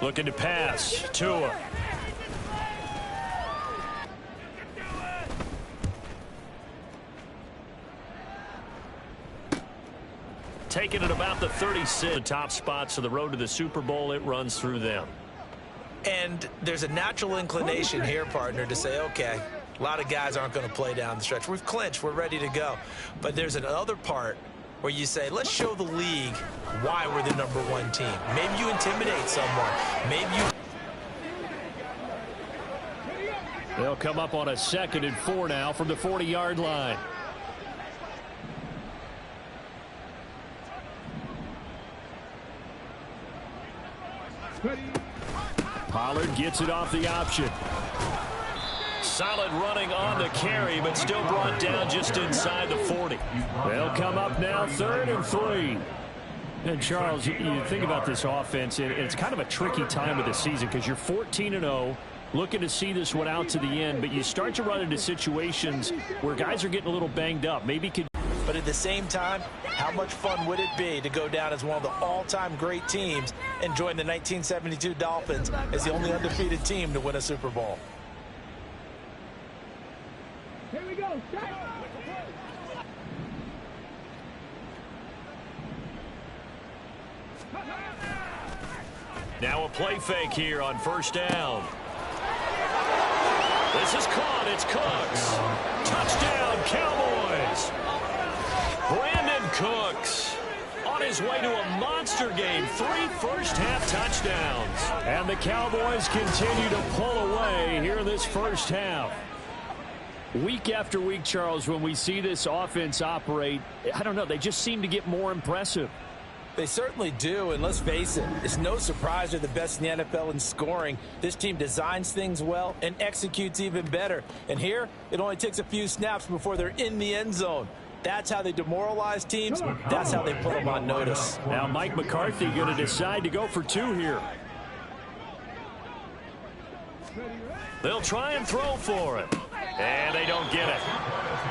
Looking to pass. Tua. Taking it about the 36. The top spots of the road to the Super Bowl, it runs through them. And there's a natural inclination here, partner, to say, okay, a lot of guys aren't going to play down the stretch. We've clinched. We're ready to go. But there's another part where you say, let's show the league why we're the #1 team. Maybe you intimidate someone. Maybe you... They'll come up on a 2nd and 4 now from the 40-yard line. Pollard gets it off the option. Solid running on the carry, but still brought down just inside the 40. They'll come up now 3rd and 3. And Charles, you think about this offense, and it's kind of a tricky time of the season because you're 14-0, looking to see this one out to the end, but you start to run into situations where guys are getting a little banged up. Maybe could. But at the same time, how much fun would it be to go down as one of the all-time great teams and join the 1972 Dolphins as the only undefeated team to win a Super Bowl? Here we go. Now a play fake here on 1st down. This is caught. It's Cooks. Touchdown, Cowboys. Brandon Cooks on his way to a monster game. 3 first-half touchdowns. And the Cowboys continue to pull away here in this first half. Week after week, Charles, when we see this offense operate, I don't know, they just seem to get more impressive. They certainly do, and let's face it, it's no surprise they're the best in the NFL in scoring. This team designs things well and executes even better. And here, it only takes a few snaps before they're in the end zone. That's how they demoralize teams. That's how they put them on notice. Now Mike McCarthy going to decide to go for 2 here. They'll try and throw for it. And they don't get it.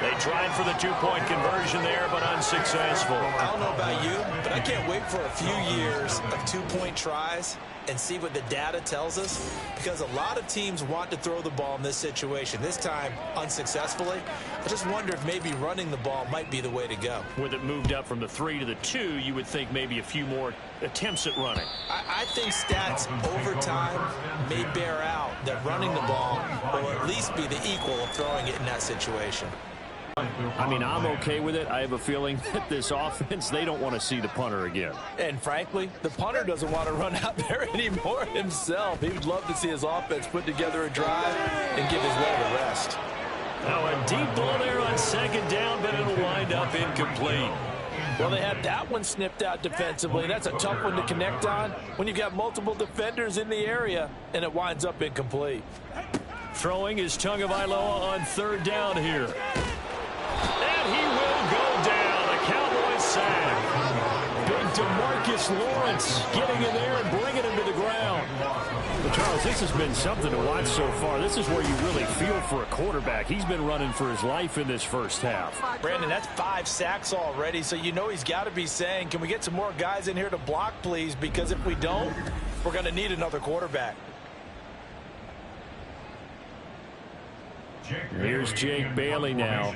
They tried for the 2-point conversion there, but unsuccessful. I don't know about you, but I can't wait for a few years of 2-point tries and see what the data tells us, because a lot of teams want to throw the ball in this situation. This time, unsuccessfully. I just wonder if maybe running the ball might be the way to go. With it moved up from the 3 to the 2, you would think maybe a few more attempts at running. I think stats over time may bear out that running the ball will at least be the equal of throwing it in that situation. I mean, I'm okay with it. I have a feeling that this offense, they don't want to see the punter again. And frankly, the punter doesn't want to run out there anymore himself. He would love to see his offense put together a drive and give his well the rest. Now a deep ball there on 2nd down, but it'll wind up incomplete. Well, they had that one snipped out defensively. That's a tough one to connect on when you've got multiple defenders in the area, and it winds up incomplete. Throwing is Tagovailoa on 3rd down here. And he will go down. A Cowboys sack. Big DeMarcus Lawrence getting in there and bringing him to the ground. But Charles, this has been something to watch so far. This is where you really feel for a quarterback. He's been running for his life in this first half. Brandon, that's 5 sacks already, so you know he's got to be saying, can we get some more guys in here to block, please? Because if we don't, we're going to need another quarterback. Here's Jake Bailey now.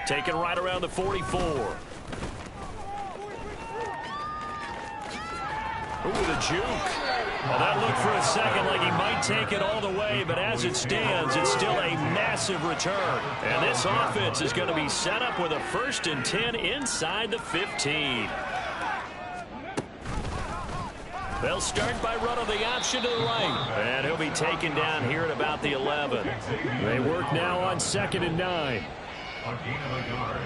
Taken right around the 44. Ooh, the juke. Well, that looked for a second like he might take it all the way, but as it stands, it's still a massive return. And this offense is going to be set up with a 1st and 10 inside the 15. They'll start by running the option to the right. And he'll be taken down here at about the 11. They work now on 2nd and 9. A gain of a yard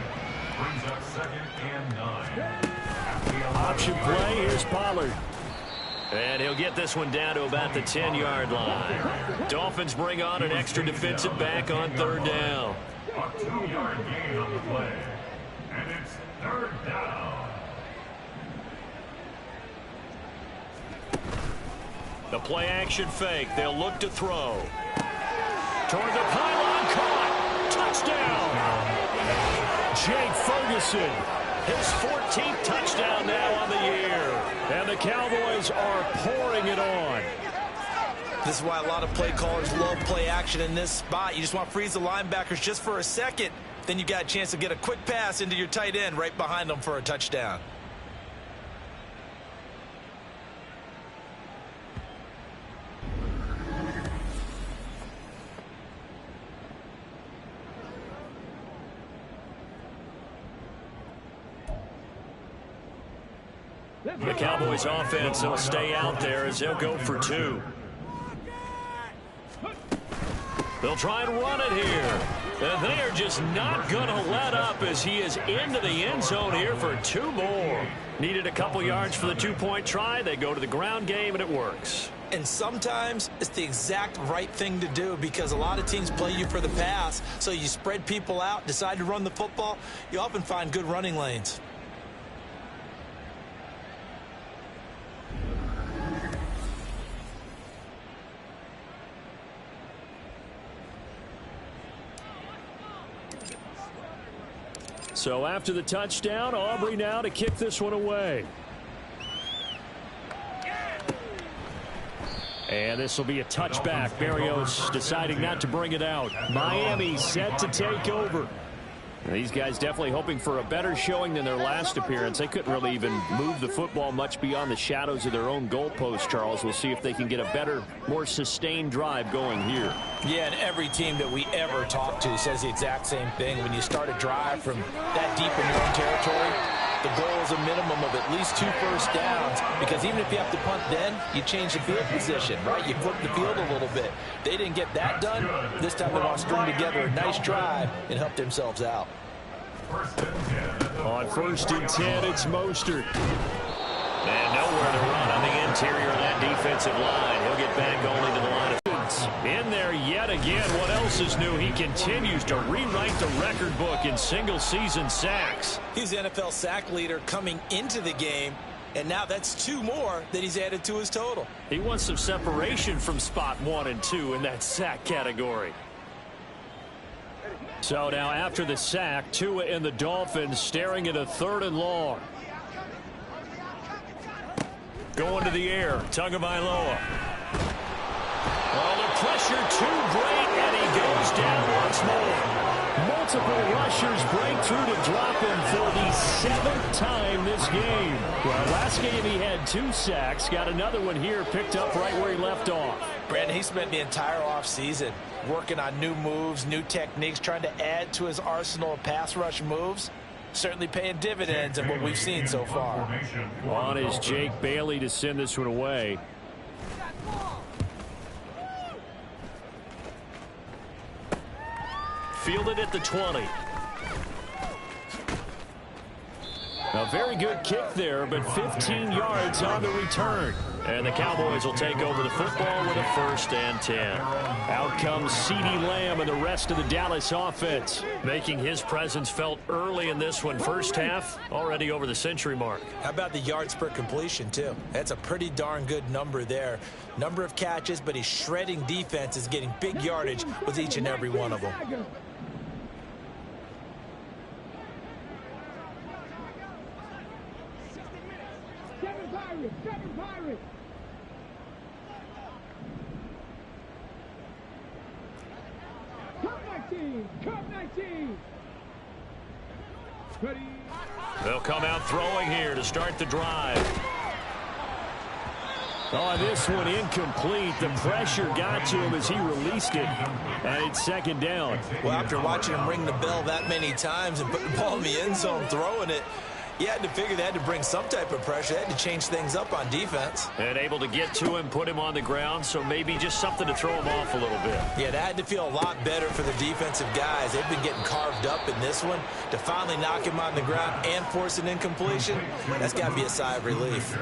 brings up 2nd and 9. Option play, here's Pollard. And he'll get this one down to about the 10-yard line. Dolphins bring on an extra defensive back on 3rd down. A 2-yard gain on the play. And it's 3rd down. The play action fake. They'll look to throw. Toward the pylon, caught. Touchdown. Ferguson. His 14th touchdown now on the year. And the Cowboys are pouring it on. This is why a lot of play callers love play action in this spot. You just want to freeze the linebackers just for a second. Then you got a chance to get a quick pass into your tight end right behind them for a touchdown. The Cowboys offense will stay out there as they'll go for 2. They'll try and run it here. And they are just not going to let up as he is into the end zone here for 2 more. Needed a couple yards for the 2-point try. They go to the ground game, and it works. And sometimes it's the exact right thing to do because a lot of teams play you for the pass. So you spread people out, decide to run the football. You often find good running lanes. So after the touchdown, Aubrey now to kick this one away. And this will be a touchback. Berrios deciding not to bring it out. Miami set to take over. These guys definitely hoping for a better showing than their last appearance. They couldn't really even move the football much beyond the shadows of their own goalpost, Charles. We'll see if they can get a better, more sustained drive going here. Yeah, and every team that we ever talk to says the exact same thing. When you start a drive from that deep in your own territory, the goal is a minimum of at least 2 first downs, because even if you have to punt then, you change the field position, right? You flip the field a little bit. They didn't get that done. This time they want to string together a nice drive and help themselves out. On 1st and 10, it's Mostert. And nowhere to run on the interior of that defensive line. He'll get back only to the line of in there yet again. What else is new? He continues to rewrite the record book in single-season sacks. He's the NFL sack leader coming into the game, and now that's 2 more that he's added to his total. He wants some separation from spot 1 and 2 in that sack category. So now after the sack, Tua and the Dolphins staring at a 3rd and long. Going to the air, Tagovailoa. Well, the pressure too great, and he goes down once more. Multiple rushers break through to drop him for the 7th time this game. Well, last game he had 2 sacks, got another one here, picked up right where he left off. Brandon, he spent the entire offseason working on new moves, new techniques, trying to add to his arsenal of pass rush moves. Certainly paying dividends in what we've seen so far. On is Jake Bailey to send this one away. Fielded at the 20. A very good kick there, but 15 yards on the return. And the Cowboys will take over the football with a 1st and 10. Out comes CeeDee Lamb and the rest of the Dallas offense, making his presence felt early in this one. First half, already over the century mark. How about the yards per completion, too? That's a pretty darn good number there. Number of catches, but he's shredding defenses, getting big yardage with each and every one of them. Seven Pirates. Cup 19. Ready. They'll come out throwing here to start the drive. Oh, this one incomplete. The pressure got to him as he released it. And it's 2nd down. Well, after watching him ring the bell that many times and putting the ball in the end zone, throwing it, you had to figure they had to bring some type of pressure. They had to change things up on defense. And able to get to him, put him on the ground, so maybe just something to throw him off a little bit. Yeah, that had to feel a lot better for the defensive guys. They've been getting carved up in this one. To finally knock him on the ground and force an incompletion, that's got to be a sigh of relief.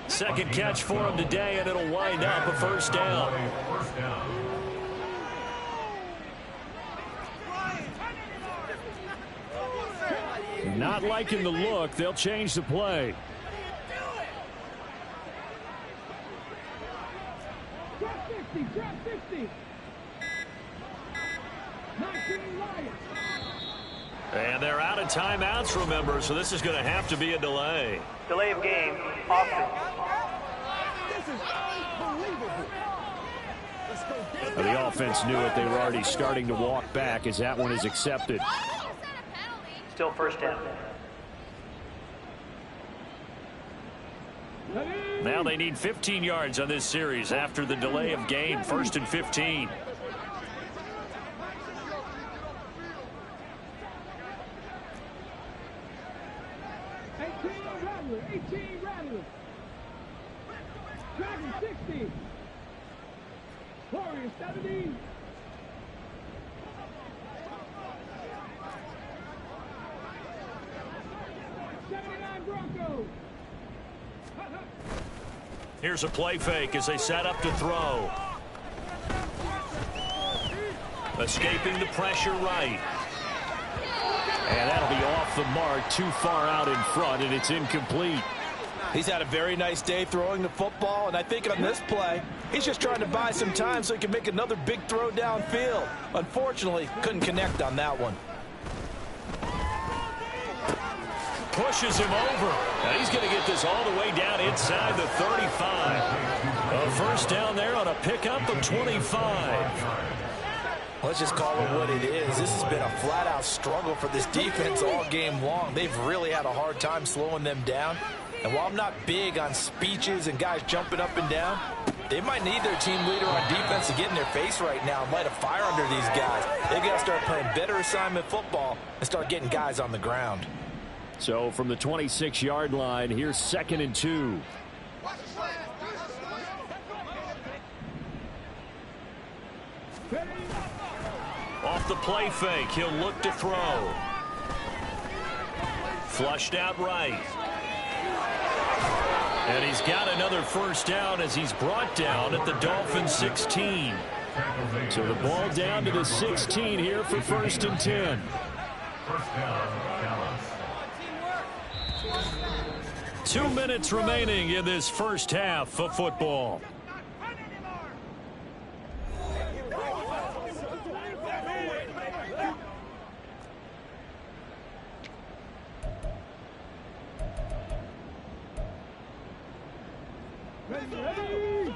2nd catch for him today, and it'll wind up a 1st down. Not liking the look. They'll change the play. Drop 50. 19 Lions. And they're out of timeouts, remember, so this is going to have to be a delay. Delay of game, offense. This is unbelievable. Let's go get Well, the offense knew it. They were already starting to walk back as that one is accepted. Still first down. Now they need 15 yards on this series after the delay of game. 1st and 15. Rattler, 18 Rattler. Dragon 60. Warrior 70. Broncos. Here's a play fake as they set up to throw. Escaping the pressure right. And that'll be off the mark, too far out in front, and it's incomplete. He's had a very nice day throwing the football, and I think on this play, he's just trying to buy some time so he can make another big throw downfield. Unfortunately, couldn't connect on that one. Pushes him over. Now he's going to get this all the way down inside the 35. A first down there on a pickup of 25. Let's just call it what it is. This has been a flat-out struggle for this defense all game long. They've really had a hard time slowing them down. And while I'm not big on speeches and guys jumping up and down, they might need their team leader on defense to get in their face right now and light a fire under these guys. They've got to start playing better assignment football and start getting guys on the ground. So from the 26-yard line, here's 2nd and 2. Off the play fake, he'll look to throw. Flushed out right. And he's got another first down as he's brought down at the Dolphins 16. So the ball down to the 16 here for 1st and 10. First down, Dallas. 2 minutes remaining in this first half of football. Ready.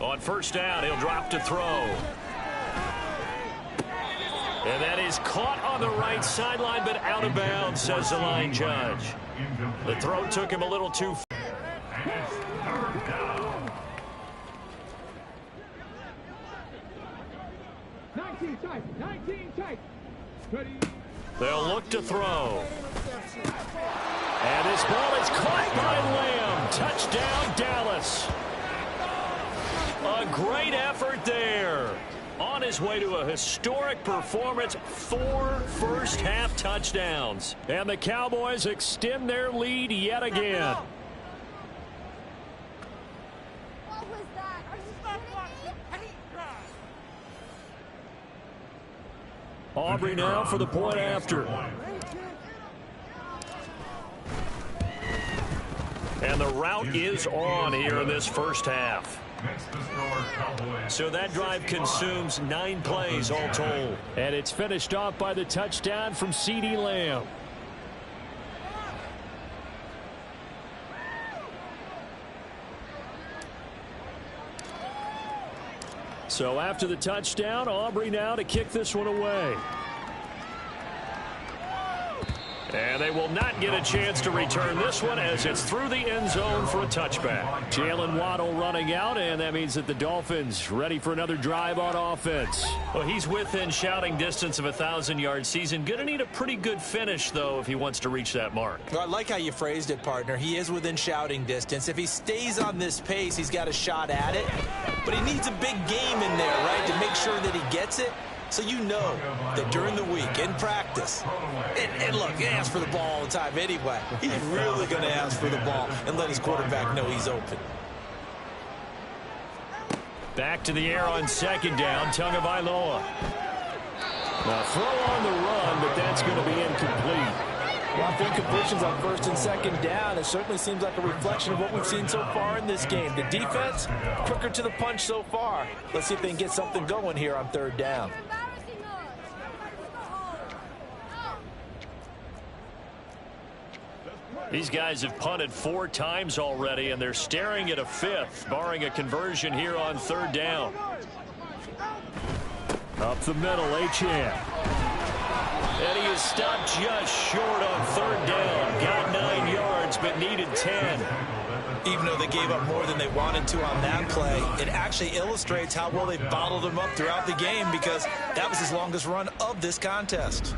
On first down, he'll drop to throw. And that is caught on the right sideline, but out of bounds, says the line judge. The throw took him a little too far. And it's 3rd down. 19 tight. 19 tight. Ready. They'll look to throw. And this ball is caught by Lamb. Touchdown, Dallas. A great effort there. On his way to a historic performance, 4 first-half touchdowns. And the Cowboys extend their lead yet again. What was that? Are you kidding me? Aubrey now for the point after. And the route is on here in this first half. So that drive consumes 9 plays all told. And it's finished off by the touchdown from CeeDee Lamb. So after the touchdown, Aubrey now to kick this one away. And they will not get a chance to return this one as it's through the end zone for a touchback. Jalen Waddle running out, and that means that the Dolphins ready for another drive on offense. Well, he's within shouting distance of a 1,000-yard season. Going to need a pretty good finish, though, if he wants to reach that mark. Well, I like how you phrased it, partner. He is within shouting distance. If he stays on this pace, he's got a shot at it. But he needs a big game in there, right, to make sure that he gets it. So you know that during the week, in practice, and look, he asks for the ball all the time anyway. He's really going to ask for the ball and let his quarterback know he's open. Back to the air on 2nd down, Tagovailoa. Now throw on the run, but that's going to be incomplete. Well, for incompletions on first and second down, it certainly seems like a reflection of what we've seen so far in this game. The defense, quicker to the punch so far. Let's see if they can get something going here on third down. These guys have punted 4 times already, and they're staring at a 5th, barring a conversion here on third down. Up the middle, Achane. And he is stopped just short on third down. Got 9 yards, but needed 10. Even though they gave up more than they wanted to on that play, it actually illustrates how well they bottled him up throughout the game, because that was his longest run of this contest.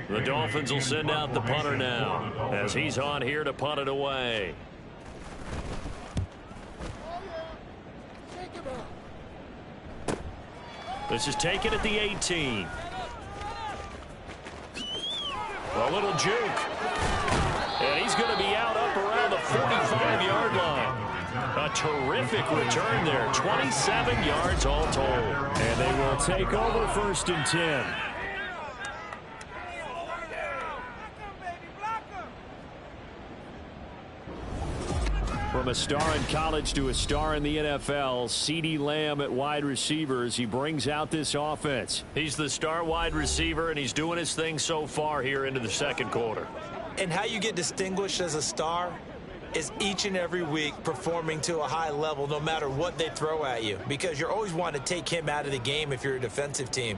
The Dolphins will send out the punter now, as he's on here to punt it away. This is taken at the 18. A little juke. And he's going to be out up around the 45-yard line. A terrific return there. 27 yards all told. And they will take over first and 10. From a star in college to a star in the NFL, CeeDee Lamb at wide receivers. He brings out this offense. He's the star wide receiver, and he's doing his thing so far here into the second quarter. And how you get distinguished as a star is each and every week performing to a high level no matter what they throw at you, because you're always wanting to take him out of the game if you're a defensive team.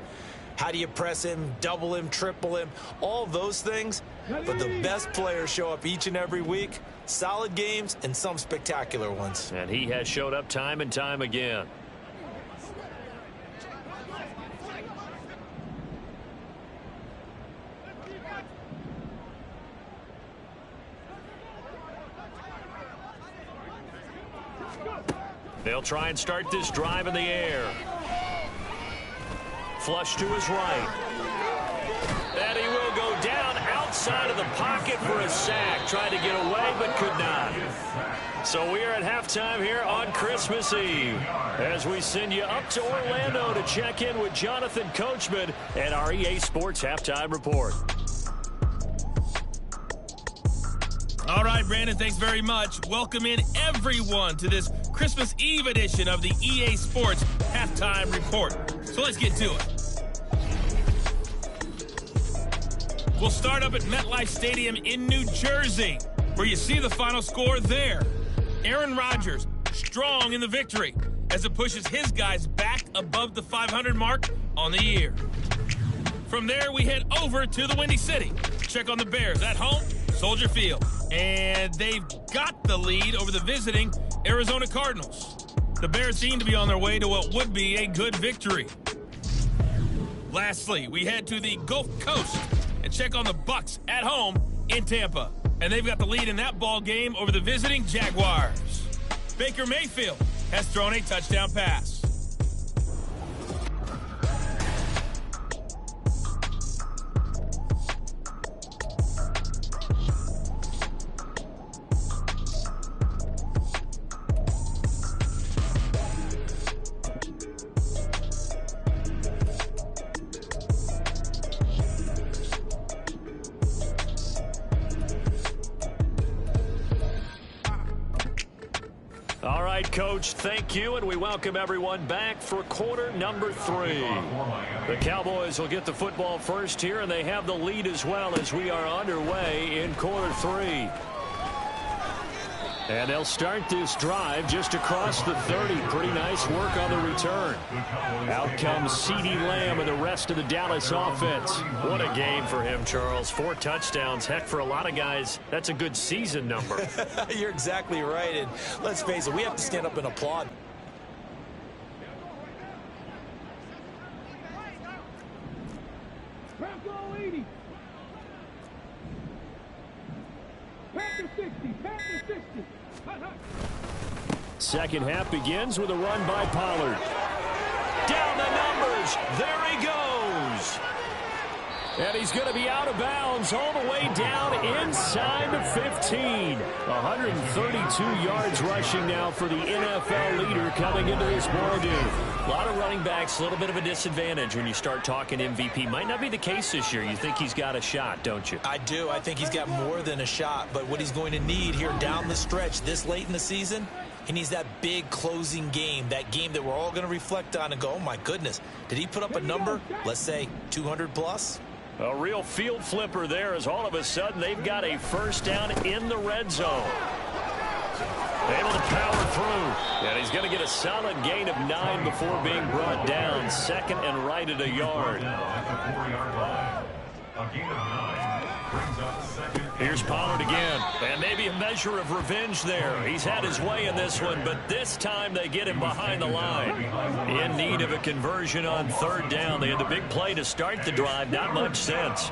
How do you press him, double him, triple him, all those things? But the best players show up each and every week. Solid games and some spectacular ones. And he has showed up time and time again. They'll try and start this drive in the air. Flush to his right. And he will go down outside of the pocket for a sack. Tried to get away, but could not. So we are at halftime here on Christmas Eve, as we send you up to Orlando to check in with Jonathan Coachman and our EA Sports Halftime Report. All right, Brandon, thanks very much. Welcome in everyone to this Christmas Eve edition of the EA Sports Halftime Report. So let's get to it. We'll start up at MetLife Stadium in New Jersey, where you see the final score there. Aaron Rodgers strong in the victory as it pushes his guys back above the 500 mark on the year. From there, we head over to the Windy City. Check on the Bears at home, Soldier Field. And they've got the lead over the visiting Arizona Cardinals. The Bears seem to be on their way to what would be a good victory. Lastly, we head to the Gulf Coast and check on the Bucs at home in Tampa. And they've got the lead in that ball game over the visiting Jaguars. Baker Mayfield has thrown a touchdown pass. All right, Coach, thank you, and we welcome everyone back for quarter number 3. The Cowboys will get the football first here, and they have the lead as well as we are underway in quarter 3. And they'll start this drive just across the 30. Pretty nice work on the return. Out comes CeeDee Lamb and the rest of the Dallas offense. What a game for him, Charles. 4 touchdowns. Heck, for a lot of guys, that's a good season number. You're exactly right. And let's face it, we have to stand up and applaud. Pack all 80. Pack the 60. Pack the 60. Second half begins with a run by Pollard. Down the numbers. There he goes. And he's going to be out of bounds all the way down inside the 15. 132 yards rushing now for the NFL leader coming into this ball game. A lot of running backs, a little bit of a disadvantage when you start talking MVP. Might not be the case this year. You think he's got a shot, don't you? I do. I think he's got more than a shot. But what he's going to need here down the stretch this late in the season, he needs that big closing game, that game that we're all going to reflect on and go, oh, my goodness, did he put up a number, let's say, 200 plus? A real field flipper there as all of a sudden they've got a first down in the red zone. Able to power through. And he's going to get a solid gain of 9 before being brought down. Second and right at a yard. A gain of 9 brings up second. Here's Pollard again. And maybe a measure of revenge there. He's had his way in this one, but this time they get him behind the line. In need of a conversion on third down. They had the big play to start the drive. Not much sense.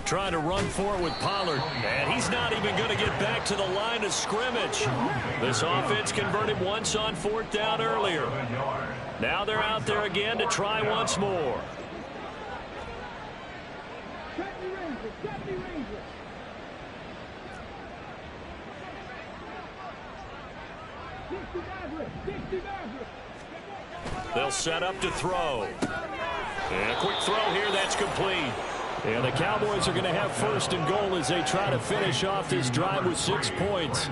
Trying to run for it with Pollard. And he's not even going to get back to the line of scrimmage. This offense converted once on fourth down earlier. Now they're out there again to try once more. They'll set up to throw. And a quick throw here, that's complete. And the Cowboys are going to have first and goal as they try to finish off this drive with 6 points.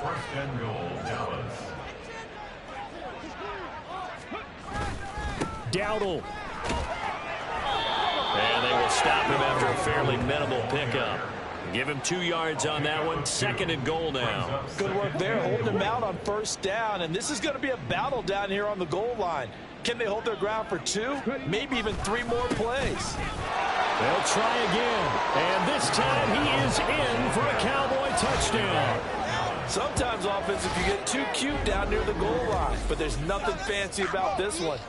First and goal, Dallas. Dowdle. And they will stop him after a fairly minimal pickup. Give him 2 yards on that one. Second and goal now. Good work there, holding him out on first down. And this is going to be a battle down here on the goal line. Can they hold their ground for 2, maybe even 3 more plays? They'll try again. And this time he is in for a Cowboy touchdown. Sometimes offense, if you get too cute down near the goal line. But there's nothing fancy about this one.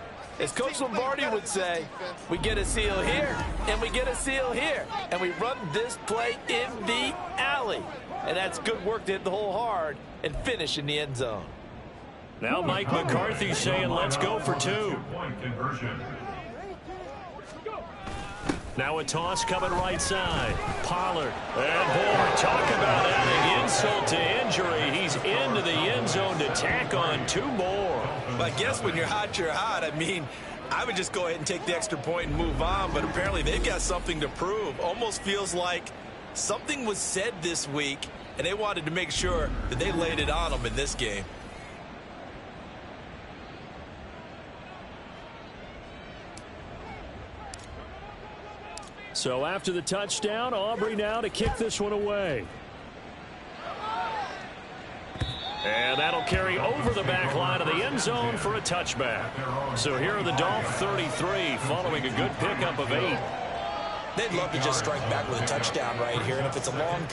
As Coach Lombardi would say, we get a seal here, and we get a seal here. And we run this play in the alley. And that's good work to hit the hole hard and finish in the end zone. Now Mike McCarthy saying let's go for 2. Point conversion. Now a toss coming right side. Pollard. And boy, talk about adding insult to injury. He's into the end zone to tack on 2 more. But I guess when you're hot, you're hot. I mean, I would just go ahead and take the extra point and move on. But apparently they've got something to prove. Almost feels like something was said this week, and they wanted to make sure that they laid it on them in this game. So after the touchdown, Aubrey now to kick this one away. And that'll carry over the back line of the end zone for a touchback. So here are the Dolphins 33 following a good pickup of 8. They'd love to just strike back with a touchdown right here. And if it's a long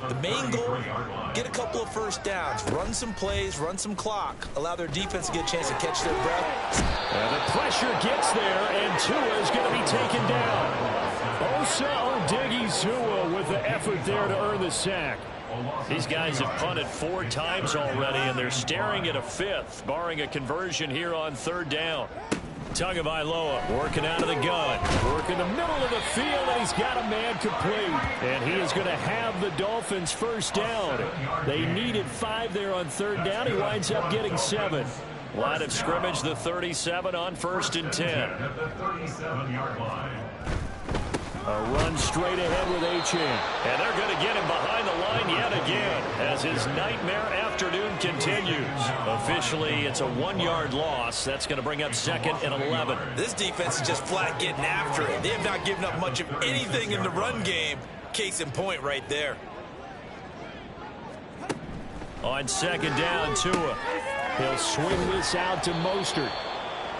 The main goal, get a couple of first downs, run some plays, run some clock, allow their defense to get a chance to catch their breath. And the pressure gets there, and Tua is going to be taken down. Osa Odighizuwa with the effort there to earn the sack. These guys have punted 4 times already, and they're staring at a 5th, barring a conversion here on 3rd down. Tagovailoa working out of the gun. Working the middle of the field, and he's got a man complete. And he is going to have the Dolphins first down. They needed 5 there on 3rd down. He winds up getting 7. Line of scrimmage, the 37 on 1st and 10. At the 37-yard line. A run straight ahead with Achane. And they're going to get him behind the line yet again as his nightmare afternoon continues. Officially, it's a 1-yard loss. That's going to bring up 2nd and 11. This defense is just flat getting after it. They have not given up much of anything in the run game. Case in point right there. On 2nd down, Tua. He'll swing this out to Mostert.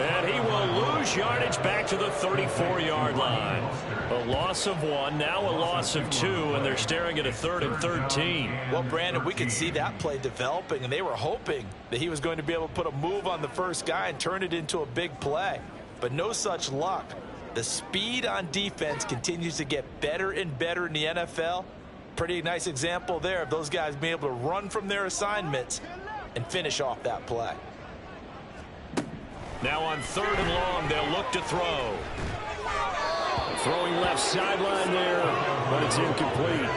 And he will lose yardage back to the 34-yard line. A loss of 1, now a loss of 2, and they're staring at a 3rd and 13. Well, Brandon, we could see that play developing, and they were hoping that he was going to be able to put a move on the first guy and turn it into a big play. But no such luck. The speed on defense continues to get better and better in the NFL. Pretty nice example there of those guys being able to run from their assignments and finish off that play. Now on 3rd and long, they'll look to throw. Throwing left sideline there, but it's incomplete.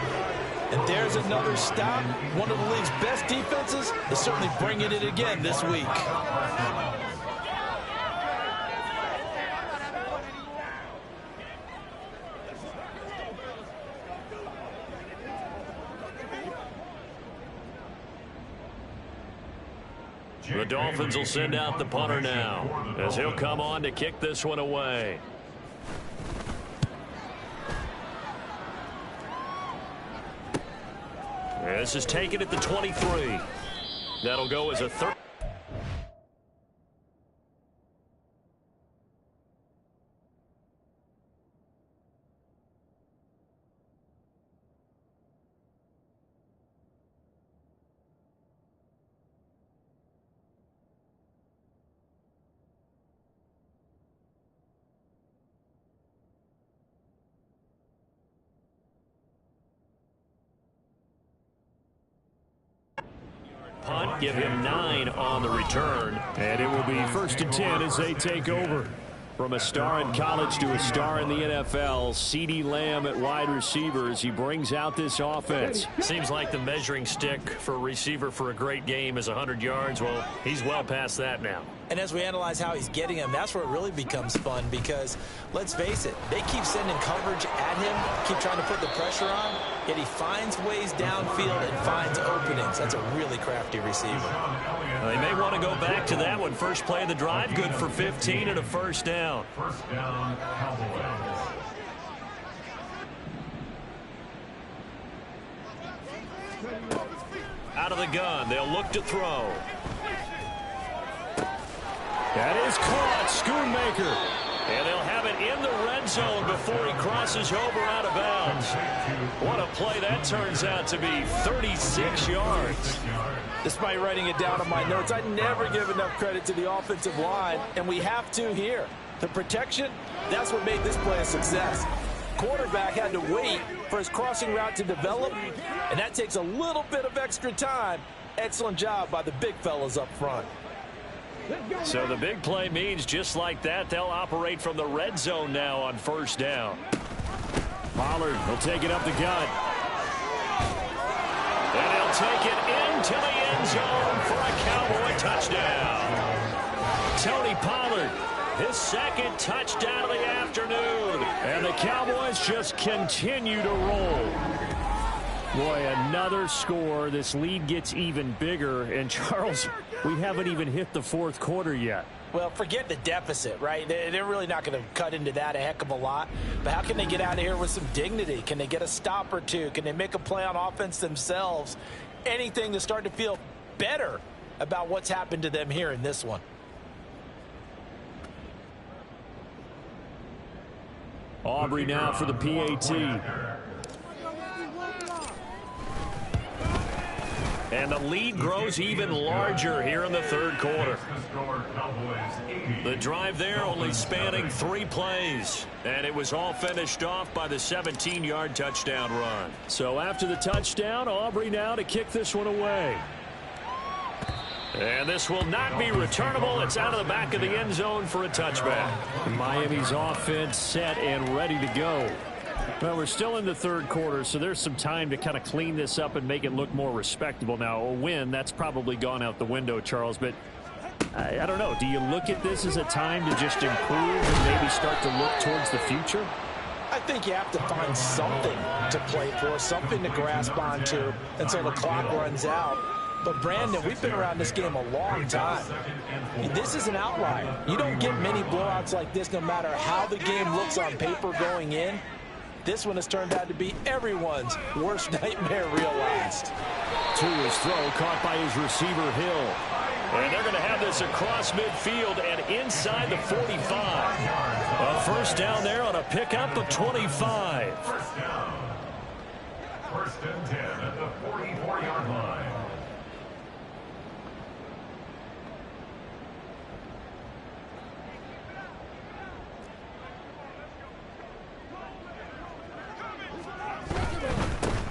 And there's another stop. One of the league's best defenses is certainly bringing it again this week. The Dolphins will send out the punter now as he'll come on to kick this one away. This is taken at the 23. That'll go as a 3rd. Punt, give him 9 on the return. And it will be 1st and 10 as they take over. From a star in college to a star in the NFL, CeeDee Lamb at wide receiver as he brings out this offense. Seems like the measuring stick for a receiver for a great game is 100 yards. Well, he's well past that now. And as we analyze how he's getting them, that's where it really becomes fun because, let's face it, they keep sending coverage at him, keep trying to put the pressure on, yet he finds ways downfield and finds openings. That's a really crafty receiver. They may want to go back to that one. First play of the drive, good for 15 and a 1st down. First down, Cowboys. Out of the gun, they'll look to throw. That is caught, Schoonmaker. And they'll have it in the red zone before he crosses over out of bounds. What a play that turns out to be, 36 yards. Despite writing it down on my notes, I never give enough credit to the offensive line, and we have to here. The protection, that's what made this play a success. Quarterback had to wait for his crossing route to develop, and that takes a little bit of extra time. Excellent job by the big fellas up front. So the big play means just like that, they'll operate from the red zone now on 1st down. Pollard will take it up the gut. And he'll take it into the end zone for a Cowboy touchdown. Tony Pollard, his 2nd touchdown of the afternoon. And the Cowboys just continue to roll. Boy, another score. This lead gets even bigger. And, Charles, we haven't even hit the 4th quarter yet. Well, forget the deficit, right? They're really not going to cut into that a heck of a lot. But how can they get out of here with some dignity? Can they get a stop or two? Can they make a play on offense themselves? Anything to start to feel better about what's happened to them here in this one. Aubrey now for the PAT. And the lead grows even larger here in the third quarter. The drive there only spanning 3 plays. And it was all finished off by the 17-yard touchdown run. So after the touchdown, Aubrey now to kick this one away. And this will not be returnable. It's out of the back of the end zone for a touchback. Miami's offense set and ready to go. Well, we're still in the third quarter, so there's some time to kind of clean this up and make it look more respectable. Now, a win, that's probably gone out the window, Charles, but I don't know. Do you look at this as a time to just improve and maybe start to look towards the future? I think you have to find something to play for, something to grasp onto until the clock runs out. But, Brandon, we've been around this game a long time. This is an outlier. You don't get many blowouts like this no matter how the game looks on paper going in. This one has turned out to be everyone's worst nightmare realized. To his throw, caught by his receiver, Hill. And they're going to have this across midfield and inside the 45. A first down there on a pickup of 25. First and 10 at the 44-yard line.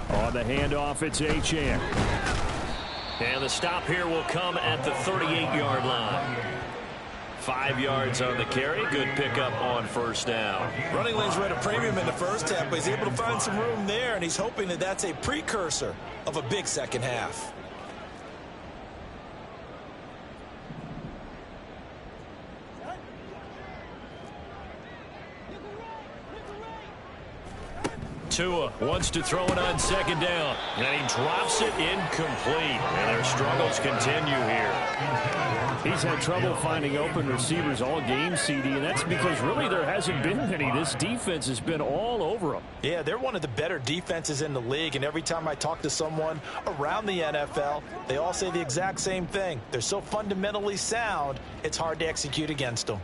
On the handoff, it's Achane. And the stop here will come at the 38-yard line. 5 yards on the carry. Good pickup on first down. Running lanes were at a premium in the first half, but he's able to find some room there, and he's hoping that that's a precursor of a big second half. Tua wants to throw it on second down, and he drops it incomplete. And their struggles continue here. He's had trouble finding open receivers all game, CD, and that's because really there hasn't been many. This defense has been all over them. Yeah, they're one of the better defenses in the league, and every time I talk to someone around the NFL, they all say the exact same thing. They're so fundamentally sound, it's hard to execute against them.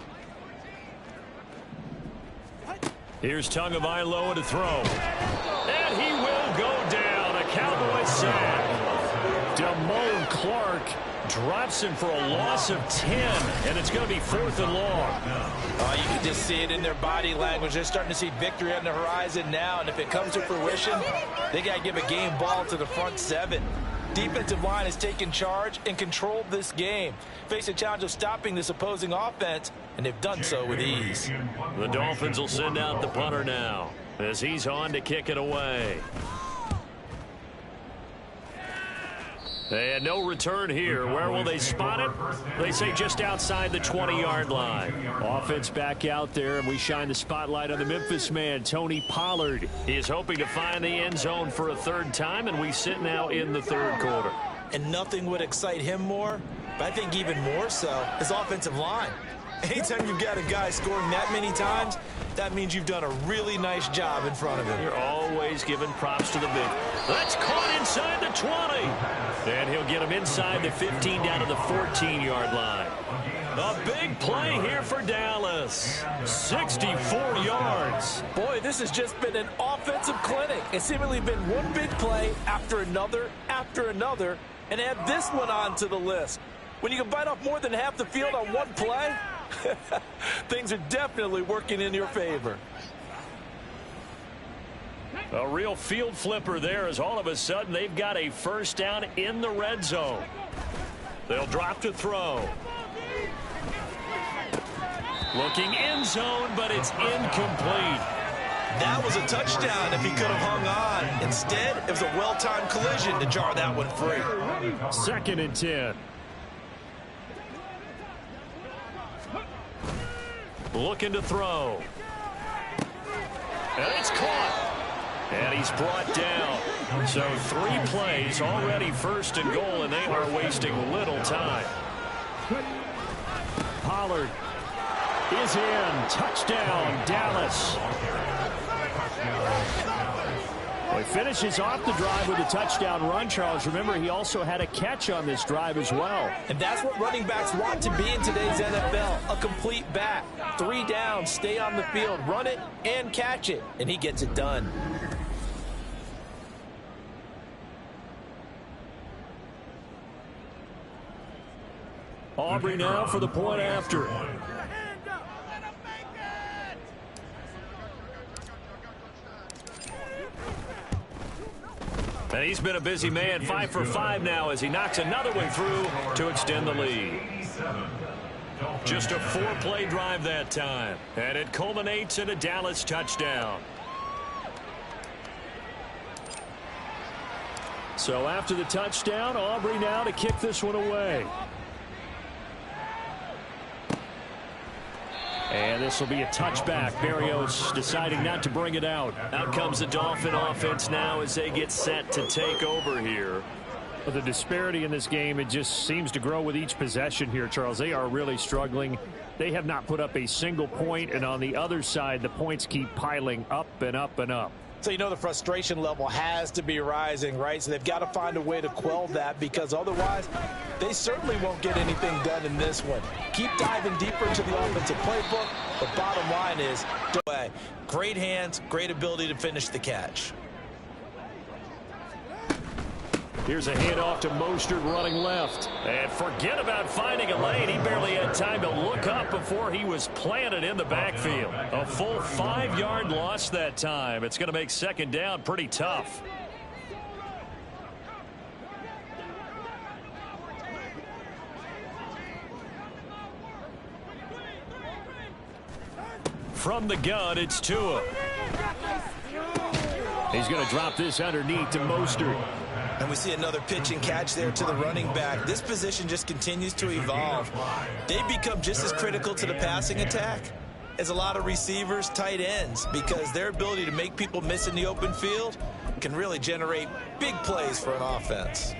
Here's Tagovailoa to throw. And he will go down. A Cowboys sack. Damone Clark drops him for a loss of 10. And it's going to be 4th and long. You can just see it in their body language. They're starting to see victory on the horizon now. And if it comes to fruition, they got to give a game ball to the front 7. Defensive line has taken charge and controlled this game. Face a challenge of stopping this opposing offense, and they've done so with ease. The Dolphins will send out the punter now as he's on to kick it away. And no return here. Where will they spot it? They say just outside the 20-yard line. Offense back out there, and we shine the spotlight on the Memphis man, Tony Pollard. He is hoping to find the end zone for a 3rd time, and we sit now in the 3rd quarter. And nothing would excite him more, but I think even more so, his offensive line. Anytime you've got a guy scoring that many times, that means you've done a really nice job in front of him. You're always giving props to the big. That's caught inside the 20. And he'll get him inside the 15 down to the 14-yard line. A big play here for Dallas. 64 yards. Boy, this has just been an offensive clinic. It's seemingly been one big play after another, and add this one onto the list. When you can bite off more than half the field on one play, things are definitely working in your favor. A real field flipper there as all of a sudden they've got a first down in the red zone. They'll drop to throw. Looking end zone, but it's incomplete. That was a touchdown if he could have hung on. Instead, it was a well-timed collision to jar that one free. 2nd and 10. Looking to throw. And it's caught. And he's brought down. So 3 plays, already 1st and goal, and they are wasting little time. Pollard is in. Touchdown, Dallas. Well, he finishes off the drive with a touchdown run, Charles. Remember, he also had a catch on this drive as well. And that's what running backs want to be in today's NFL, a complete back. 3 downs, stay on the field, run it, and catch it. And he gets it done. Aubrey now for the point after. And he's been a busy man, 5 for 5 now as he knocks another one through to extend the lead. Just a 4-play drive that time. And it culminates in a Dallas touchdown. So after the touchdown, Aubrey now to kick this one away. And this will be a touchback. Berrios deciding not to bring it out. Out comes the Dolphin offense now as they get set to take over here. But the disparity in this game, it just seems to grow with each possession here, Charles. They are really struggling. They have not put up a single point, and on the other side, the points keep piling up and up and up. So you know the frustration level has to be rising, right? So they've got to find a way to quell that, because otherwise they certainly won't get anything done in this one. Keep diving deeper into the offensive playbook, but bottom line is, great hands, great ability to finish the catch. Here's a handoff to Mostert running left. And forget about finding a lane. He barely had time to look up before he was planted in the backfield. A full 5-yard loss that time. It's going to make second down pretty tough. From the gun, it's Tua. He's going to drop this underneath to Mostert. And we see another pitch and catch there to the running back. This position just continues to evolve. They become just as critical to the passing attack as a lot of receivers, tight ends, because their ability to make people miss in the open field can really generate big plays for an offense.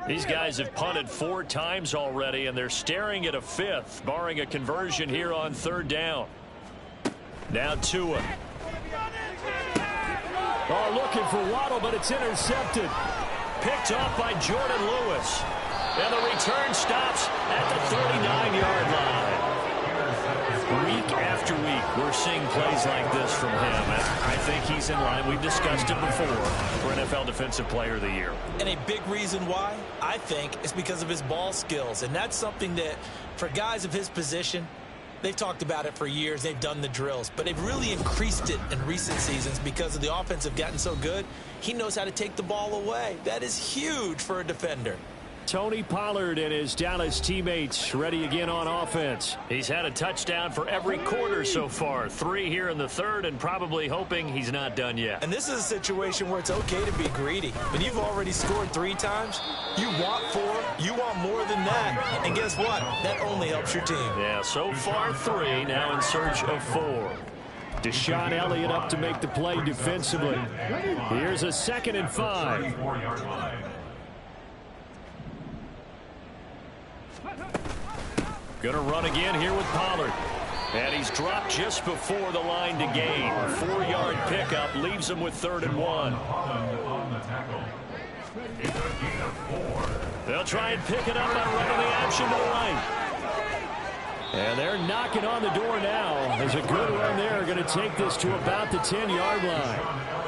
These guys have punted 4 times already, and they're staring at a 5th, barring a conversion here on 3rd down. Now Tua. Oh, looking for Waddle, but it's intercepted. Picked off by Jordan Lewis. And the return stops at the 39-yard line. Week after week, we're seeing plays like this from him. I think he's in line. We've discussed it before for NFL Defensive Player of the Year. And a big reason why, I think, is because of his ball skills. And that's something that, for guys of his position, they've talked about it for years. They've done the drills. But they've really increased it in recent seasons because of the offense have gotten so good. He knows how to take the ball away. That is huge for a defender. Tony Pollard and his Dallas teammates ready again on offense. He's had a touchdown for every quarter so far. 3 here in the 3rd, and probably hoping he's not done yet. And this is a situation where it's okay to be greedy. When you've already scored 3 times, you want 4, you want more than that. And guess what? That only helps your team. Yeah, so far 3, now in search of 4. Deshaun Elliott up to make the play defensively. Here's a 2nd and 5. Going to run again here with Pollard. And he's dropped just before the line to gain. 4-yard pickup leaves him with 3rd and 1. They'll try and pick it up by running the option to the right. And they're knocking on the door now. There's a good run there. Going to take this to about the 10-yard line.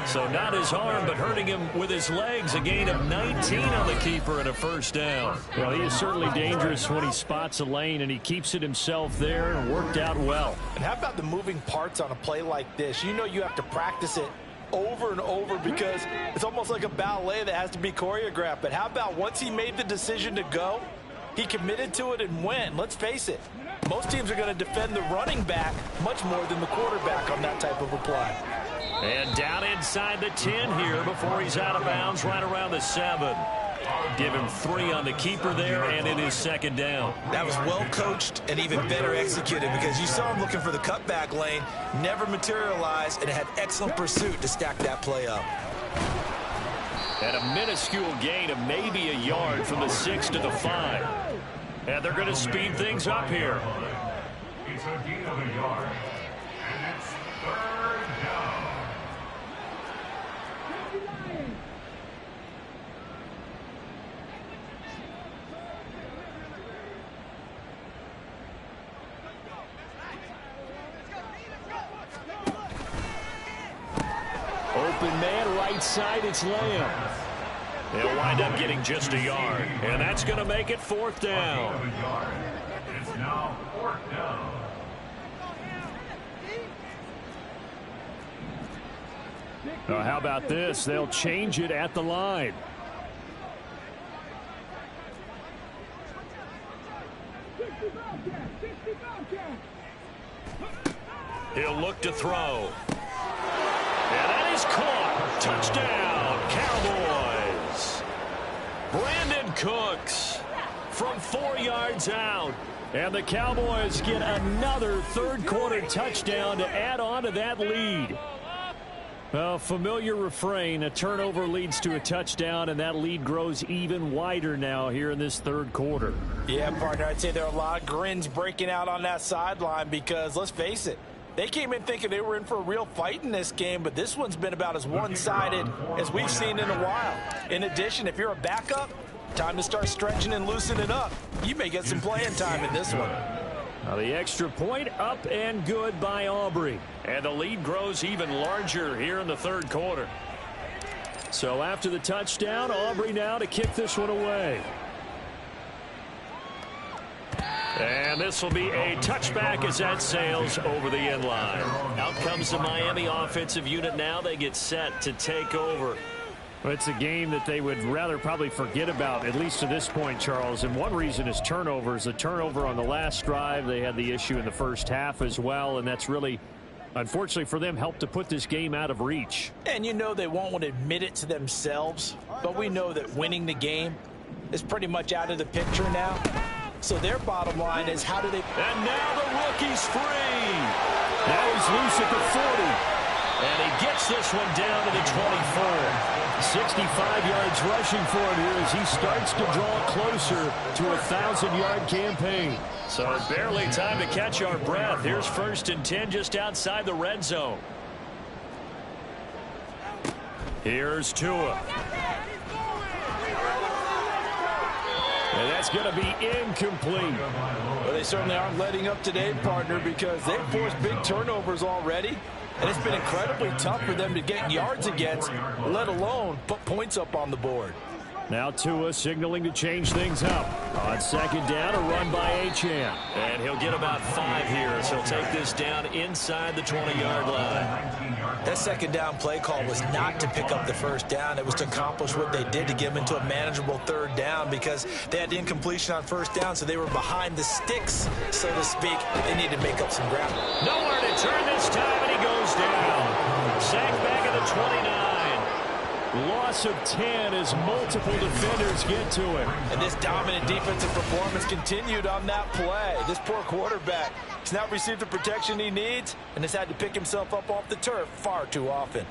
So not his arm, but hurting him with his legs. A gain of 19 on the keeper and a 1st down. Well, he is certainly dangerous when he spots a lane, and he keeps it himself there and worked out well. And how about the moving parts on a play like this? You know you have to practice it over and over because it's almost like a ballet that has to be choreographed. But how about once he made the decision to go, he committed to it and went. Let's face it, most teams are going to defend the running back much more than the quarterback on that type of a play. And down inside the 10 here before he's out of bounds right around the 7. Give him 3 on the keeper there, and it is 2nd down. That was well coached and even better executed because you saw him looking for the cutback lane, never materialized, and had excellent pursuit to stack that play up. And a minuscule gain of maybe a yard from the 6 to the 5. And they're going to speed things up here. It's a gain of a yard, and it's 3rd down. Open man, right side, it's Lamb. They'll wind up getting just a yard, and that's going to make it 4th down. It's now 4th down. How about this? They'll change it at the line. He'll look to throw. And that is caught. Touchdown, Cowboys. Brandon Cooks from 4 yards out. And the Cowboys get another third-quarter touchdown to add on to that lead. A familiar refrain, a turnover leads to a touchdown, and that lead grows even wider now here in this third quarter. Yeah, partner, I'd say there are a lot of grins breaking out on that sideline because, let's face it, they came in thinking they were in for a real fight in this game, but this one's been about as one-sided as we've seen in a while. In addition, if you're a backup, time to start stretching and loosening up. You may get some playing time in this one. Now the extra point up and good by Aubrey. And the lead grows even larger here in the third quarter. So after the touchdown, Aubrey now to kick this one away. And this will be a touchback as that sails over the end line. Out comes the Miami offensive unit now. They get set to take over. Well, it's a game that they would rather probably forget about, at least to this point, Charles. And one reason is turnovers. A turnover on the last drive. They had the issue in the first half as well, and that's really, unfortunately for them, helped to put this game out of reach. And you know they won't want to admit it to themselves, but we know that winning the game is pretty much out of the picture now. So their bottom line is how do they... And now the rookie's free. Now he's loose at the 40. And he gets this one down to the 24. 65 yards rushing for him here as he starts to draw closer to a 1,000-yard campaign. So barely time to catch our breath. Here's 1st and 10 just outside the red zone. Here's Tua. And that's going to be incomplete. Well, they certainly aren't letting up today, partner, because they've forced big turnovers already. And it's been incredibly tough for them to get yards against, let alone put points up on the board. Now Tua signaling to change things up. On 2nd down, a run by Achane. And he'll get about 5 here as he'll take this down inside the 20-yard line. That 2nd down play call was not to pick up the 1st down. It was to accomplish what they did to get them into a manageable 3rd down because they had incompletion on 1st down, so they were behind the sticks, so to speak. They need to make up some ground. Nowhere to turn this time, and he goes down. Sacked back at the 29. Loss of 10 as multiple defenders get to him. And this dominant defensive performance continued on that play. This poor quarterback has not received the protection he needs and has had to pick himself up off the turf far too often.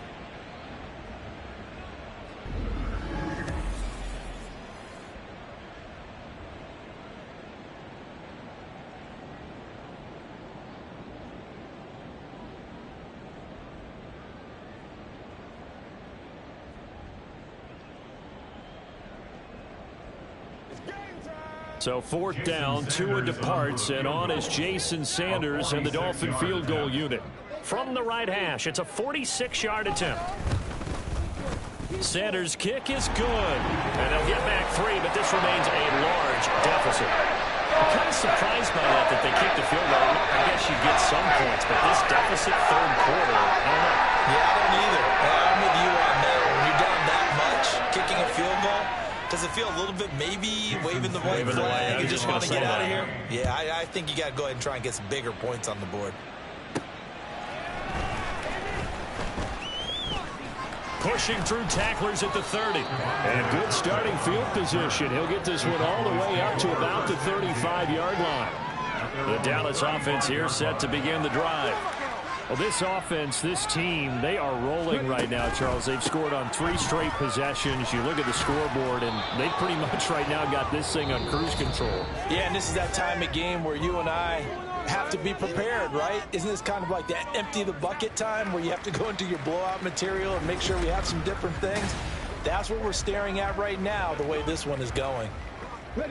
So 4th down, Tua departs, and on is Jason Sanders and the Dolphin field goal unit. From the right hash, it's a 46-yard attempt. Sanders' kick is good. And they'll get back 3, but this remains a large deficit. I'm kind of surprised by that they kicked the field goal. I guess you get some points, but this deficit third quarter, I don't know. Yeah, I don't either. I'm with you on that. When you're down that much, kicking a field goal, does it feel a little bit maybe waving the white flag and just want to get out of here? Yeah, I think you got to go ahead and try and get some bigger points on the board. Pushing through tacklers at the 30. And good starting field position. He'll get this one all the way up to about the 35-yard line. The Dallas offense here set to begin the drive. Well, this offense, this team, they are rolling right now, Charles. They've scored on 3 straight possessions. You look at the scoreboard, and they pretty much right now got this thing on cruise control. Yeah, and this is that time of game where you and I have to be prepared, right? Isn't this kind of like that empty the bucket time where you have to go into your blowout material and make sure we have some different things? That's what we're staring at right now, the way this one is going.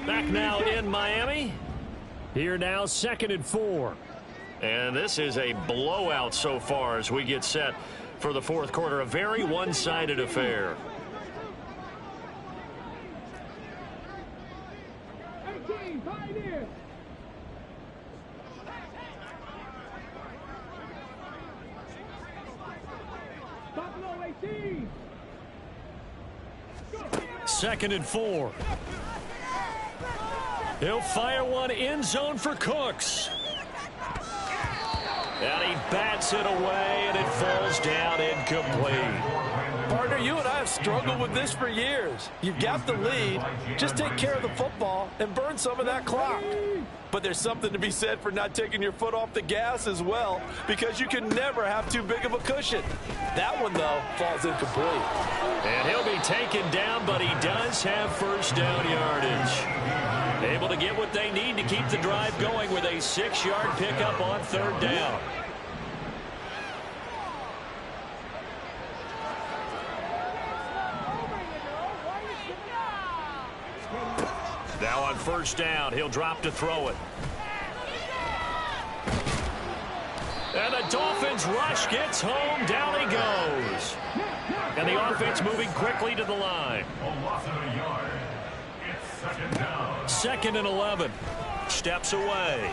Back now in Miami. Here now, 2nd and 4. And this is a blowout so far as we get set for the fourth quarter. A very one-sided affair. 18, Pioneer. Buffalo 18. 2nd and 4. He'll fire one end zone for Cooks. And he bats it away, and it falls down incomplete. Partner, you and I have struggled with this for years. You've got the lead. Just take care of the football and burn some of that clock. But there's something to be said for not taking your foot off the gas as well, because you can never have too big of a cushion. That one, though, falls incomplete. And he'll be taken down, but he does have first down yardage. Able to get what they need to keep the drive going with a 6-yard pickup on 3rd down. Now on 1st down, he'll drop to throw it. And the Dolphins rush gets home. Down he goes. And the offense moving quickly to the line. A loss of a yard. It's 2nd down. 2nd and 11. Steps away.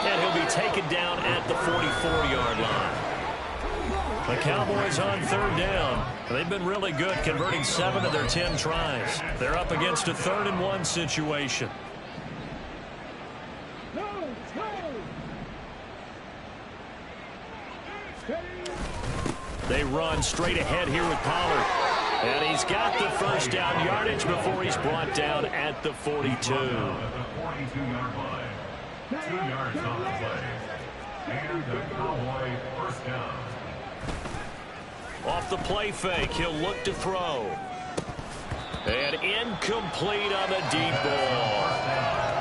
And he'll be taken down at the 44-yard line. The Cowboys on 3rd down. They've been really good, converting 7 of their 10 tries. They're up against a 3rd and 1 situation. They run straight ahead here with Pollard. And he's got the first down yardage before he's brought down at the 42. At the 42-yard line. 2 yards on the play. And the Cowboy first down. Off the play fake, he'll look to throw. And incomplete on the deep ball.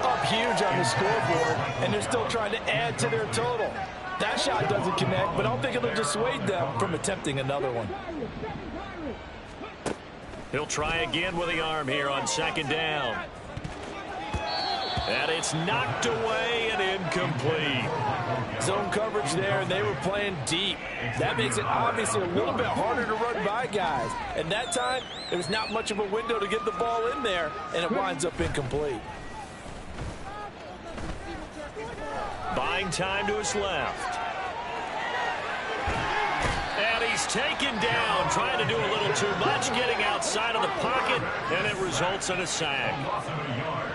Up huge on the scoreboard, and they're still trying to add to their total. That shot doesn't connect, but I don't think it'll dissuade them from attempting another one. He'll try again with the arm here on 2nd down. And it's knocked away and incomplete. Zone coverage there, and they were playing deep. That makes it obviously a little bit harder to run by guys. And that time, there was not much of a window to get the ball in there, and it winds up incomplete. Buying time to his left. And he's taken down, trying to do a little too much, getting outside of the pocket, and it results in a sack. Loss of a yard.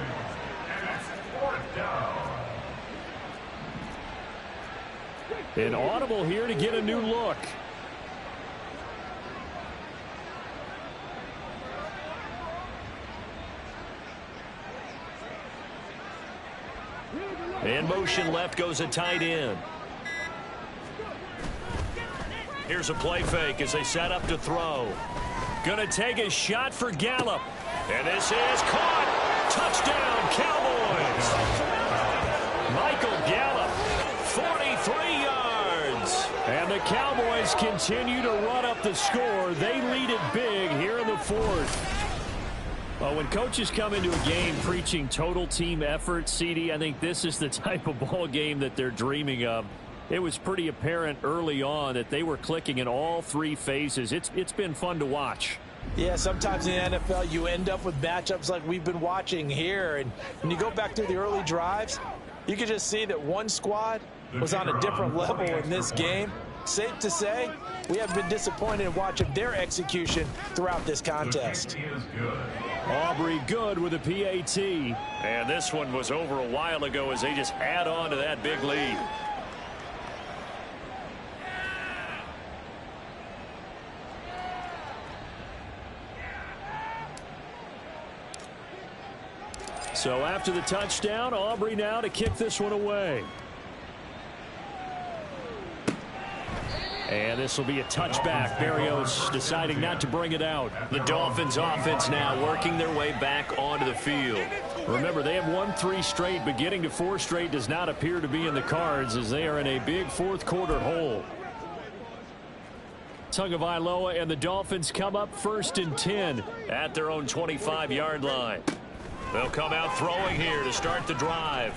And it's 4th down. An audible here to get a new look. In motion left goes a tight end. Here's a play fake as they set up to throw. Gonna take a shot for Gallup. And this is caught. Touchdown, Cowboys. Michael Gallup, 43 yards. And the Cowboys continue to run up the score. They lead it big here in the 4th. Well, when coaches come into a game preaching total team effort, CD, I think this is the type of ball game that they're dreaming of. It was pretty apparent early on that they were clicking in all 3 phases. It's been fun to watch. Yeah, sometimes in the NFL you end up with matchups like we've been watching here. And when you go back through the early drives, you can just see that one squad was on a different level in this game. Safe to say, we have been disappointed in watching their execution throughout this contest. Aubrey good with a PAT. And this one was over a while ago as they just add on to that big lead. So after the touchdown, Aubrey now to kick this one away. And this will be a touchback. Berrios deciding not to bring it out. The Dolphins offense now working their way back onto the field. Remember, they have won 3 straight, but getting to 4 straight does not appear to be in the cards as they are in a big 4th quarter hole. Tagovailoa and the Dolphins come up 1st and 10 at their own 25-yard line. They'll come out throwing here to start the drive.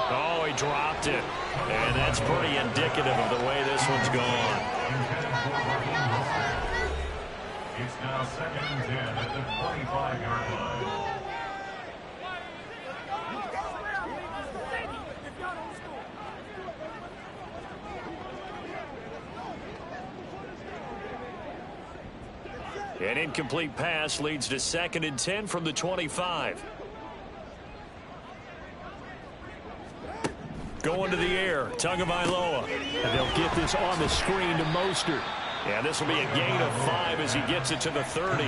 Oh, he dropped it. And that's pretty indicative of the way this one's gone. It's now Now 2nd and 10 at the 25-yard line. An incomplete pass leads to 2nd and 10 from the 25. Going to the air, Tagovailoa. And they'll get this on the screen to Mostert. Yeah, this will be a gain of 5 as he gets it to the 30.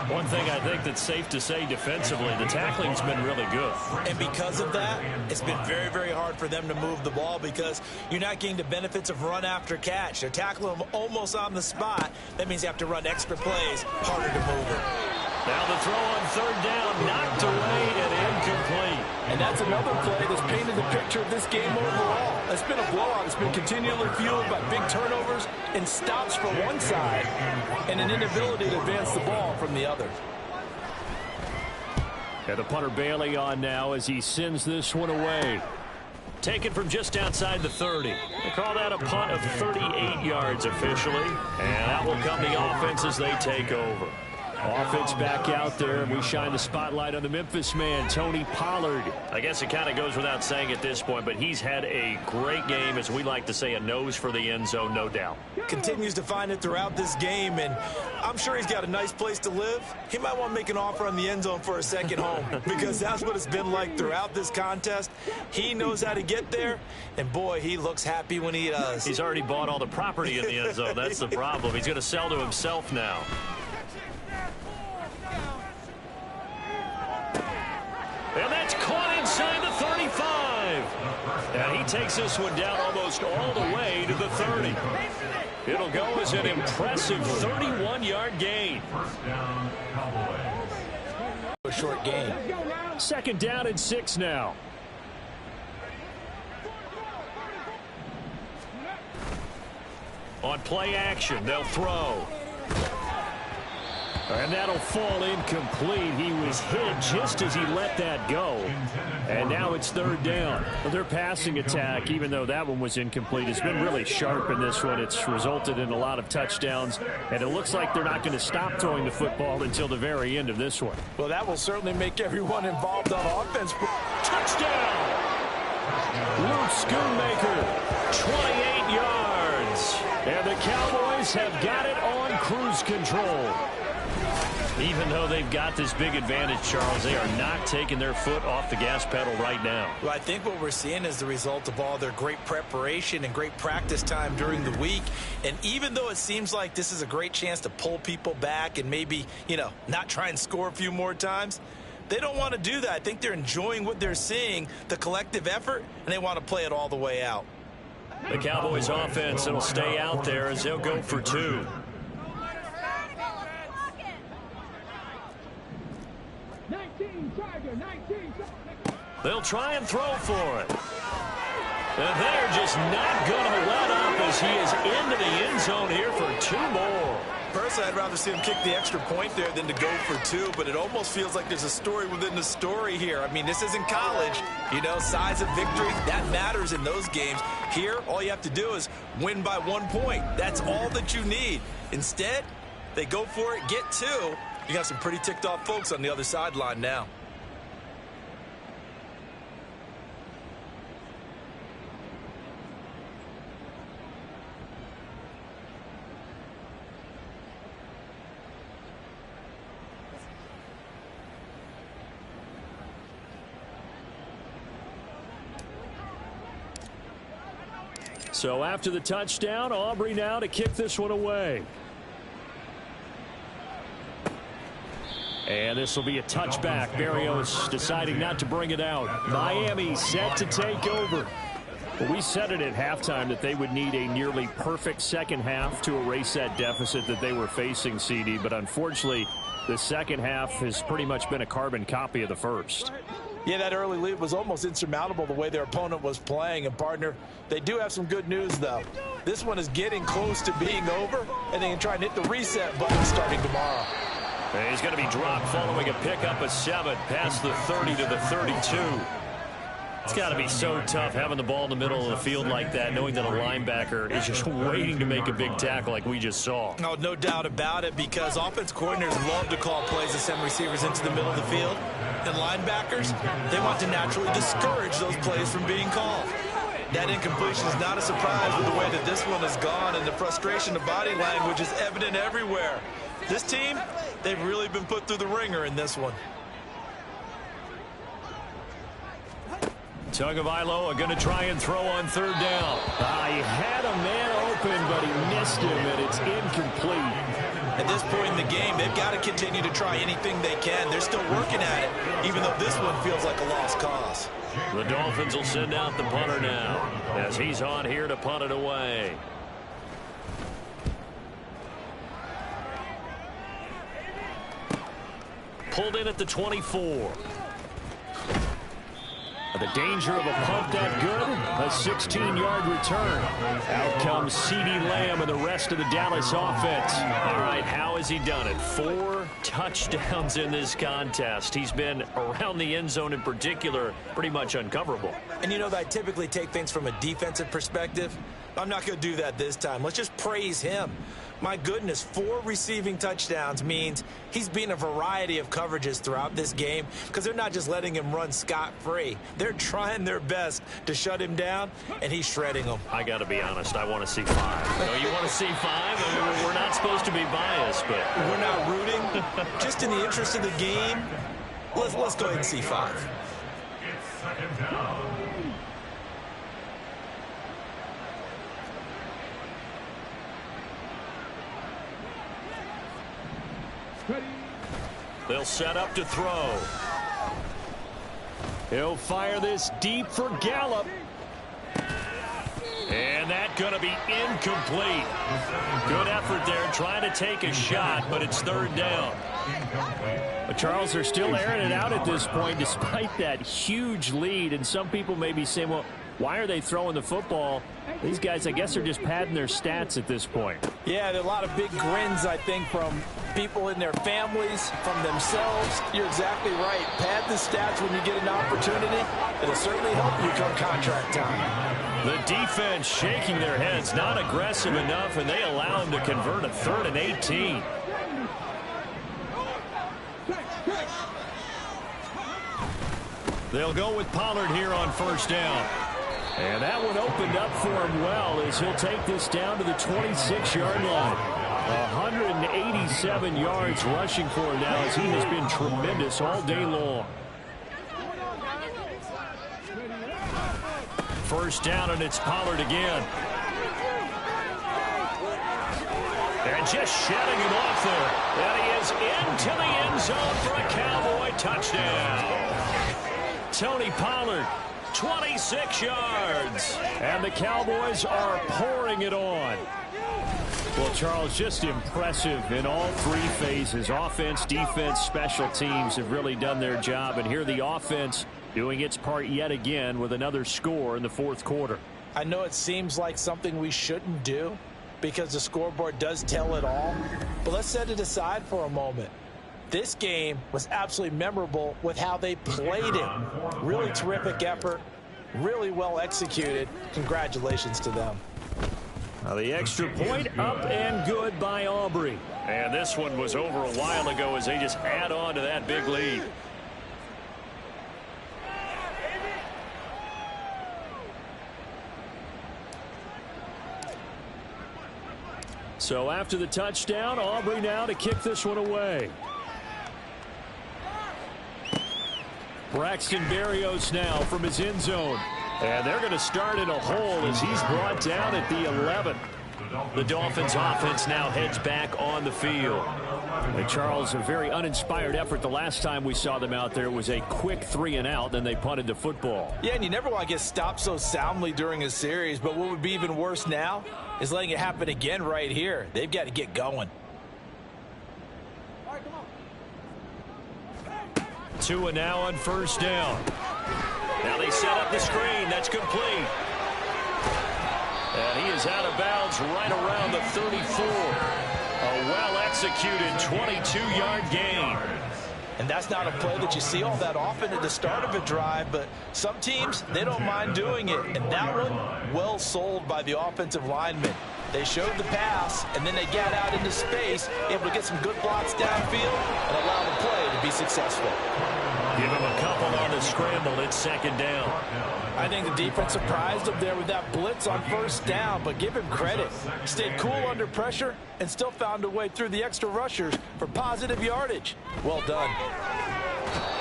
One thing I think that's safe to say defensively, the tackling's been really good. And because of that, it's been very, very hard for them to move the ball because you're not getting the benefits of run after catch. They're tackling them almost on the spot. That means you have to run extra plays, harder to move it. Now the throw on 3rd down, knocked away and incomplete. And that's another play that's painted the picture of this game overall. It's been a blowout. It's been continually fueled by big turnovers and stops from one side and an inability to advance the ball from the other. And the punter Bailey on now as he sends this one away. Taken from just outside the 30. They call that a punt of 38 yards officially. And that will come the offense as they take over. Offense back out there, and we shine the spotlight on the Memphis man, Tony Pollard. I guess it kind of goes without saying at this point, but he's had a great game, as we like to say, a nose for the end zone, no doubt. Continues to find it throughout this game, and I'm sure he's got a nice place to live. He might want to make an offer on the end zone for a second home because that's what it's been like throughout this contest. He knows how to get there, and boy, he looks happy when he does. He's already bought all the property in the end zone. That's the problem. He's going to sell to himself now. And that's caught inside the 35. And he takes this one down almost all the way to the 30. It'll go as an impressive 31-yard gain. First down, Cowboys. A short game. 2nd down and 6 now. On play action, they'll throw. And that'll fall incomplete. He was hit just as he let that go. And now it's 3rd down. Their passing attack, even though that one was incomplete, has been really sharp in this one. It's resulted in a lot of touchdowns. And it looks like they're not going to stop throwing the football until the very end of this one. Well, that will certainly make everyone involved on offense. Touchdown! Luke Schoonmaker, 28 yards. and the Cowboys have got it on cruise control. Even though they've got this big advantage, Charles, they are not taking their foot off the gas pedal right now. Well, I think what we're seeing is the result of all their great preparation and great practice time during the week. And even though it seems like this is a great chance to pull people back and maybe, not try and score a few more times, they don't want to do that. I think they're enjoying what they're seeing, the collective effort, and they want to play it all the way out. The Cowboys offense, it'll stay out there as they'll go for two. They'll try and throw for it. And they're just not going to let up as he is into the end zone here for two more. Personally, I'd rather see him kick the extra point there than to go for two, but it almost feels like there's a story within the story here. I mean, this isn't college. Size of victory, that matters in those games. Here, all you have to do is win by 1 point. That's all that you need. Instead, they go for it, get two. You got some pretty ticked off folks on the other sideline now. So after the touchdown, Aubrey now to kick this one away. And this will be a touchback. Berrios deciding not to bring it out. Miami set to take over. Well, we said it at halftime that they would need a nearly perfect second half to erase that deficit that they were facing, CD. But unfortunately, the second half has pretty much been a carbon copy of the first. Yeah, that early lead was almost insurmountable the way their opponent was playing. And, partner, they do have some good news, though. This one is getting close to being over, and they can try and hit the reset button starting tomorrow. And he's going to be dropped following a pickup of 7 past the 30 to the 32. It's got to be so tough having the ball in the middle of the field like that, knowing that a linebacker is just waiting to make a big tackle like we just saw. Oh, no doubt about it, because offense coordinators love to call plays to send receivers into the middle of the field. And linebackers, they want to naturally discourage those plays from being called. That incompletion is not a surprise with the way that this one has gone, and the frustration of body language is evident everywhere. This team, they've really been put through the ringer in this one. Tagovailoa going to try and throw on third down. He had a man open, but he missed him, and it's incomplete. At this point in the game, they've got to continue to try anything they can. They're still working at it, even though this one feels like a lost cause. The Dolphins will send out the punter now, as he's on here to punt it away. Pulled in at the 24. The danger of a punt that good, a 16-yard return. Out comes CeeDee Lamb and the rest of the Dallas offense. All right, how has he done it? 4 touchdowns in this contest. He's been around the end zone in particular, pretty much uncoverable. And you know that I typically take things from a defensive perspective. I'm not going to do that this time. Let's just praise him. My goodness, 4 receiving touchdowns means he's beaten a variety of coverages throughout this game, because they're not just letting him run scot-free. They're trying their best to shut him down, and he's shredding them. I got to be honest, I want to see 5. No, you want to see 5? I mean, we're not supposed to be biased, but we're not rooting. Just in the interest of the game, let's go ahead and see 5. It's second down. they'll set up to throw. He'll fire this deep for Gallup. And that's going to be incomplete. Good effort there trying to take a shot, but it's third down. But Charles, they're still airing it out at this point despite that huge lead. And some people may be saying, well, why are they throwing the football? These guys, I guess, are just padding their stats at this point. Yeah, there are a lot of big grins, I think, from people in their families, from themselves. You're exactly right. Pad the stats when you get an opportunity. It'll certainly help you come contract time. The defense shaking their heads, not aggressive enough, and they allow him to convert a 3rd and 18. They'll go with Pollard here on first down. And that one opened up for him well as he'll take this down to the 26-yard line. 187 yards rushing for him now as he has been tremendous all day long. First down, and it's Pollard again. And just shedding him off there. And he is into the end zone for a Cowboy touchdown. Tony Pollard, 26 yards. And the Cowboys are pouring it on. Well, Charles, just impressive in all 3 phases. Offense, defense, special teams have really done their job. And here the offense doing its part yet again with another score in the 4th quarter. I know it seems like something we shouldn't do because the scoreboard does tell it all. But let's set it aside for a moment. This game was absolutely memorable with how they played it. Really terrific effort, really well executed. Congratulations to them. Now the extra point up and good by Aubrey. And this one was over a while ago as they just add on to that big lead. So after the touchdown, Aubrey now to kick this one away. Braxton Berrios now from his end zone. And they're going to start in a hole as he's brought down at the 11. The Dolphins offense now heads back on the field. And Charles, a very uninspired effort. The last time we saw them out there was a quick 3 and out, then they punted the football. Yeah, and you never want to get stopped so soundly during a series, but what would be even worse now is letting it happen again right here. They've got to get going. Tua now on first down. Now they set up the screen. That's complete. And he is out of bounds right around the 34. A well-executed 22-yard gain. And that's not a play that you see all that often at the start of a drive, but some teams, they don't mind doing it. And that one, well sold by the offensive lineman. They showed the pass, and then they got out into space, able to get some good blocks downfield and allow the play to be successful. Give him a couple on the scramble. It's second down. I think the defense surprised him there with that blitz on first down, but give him credit. Stayed cool under pressure and still found a way through the extra rushers for positive yardage. Well done.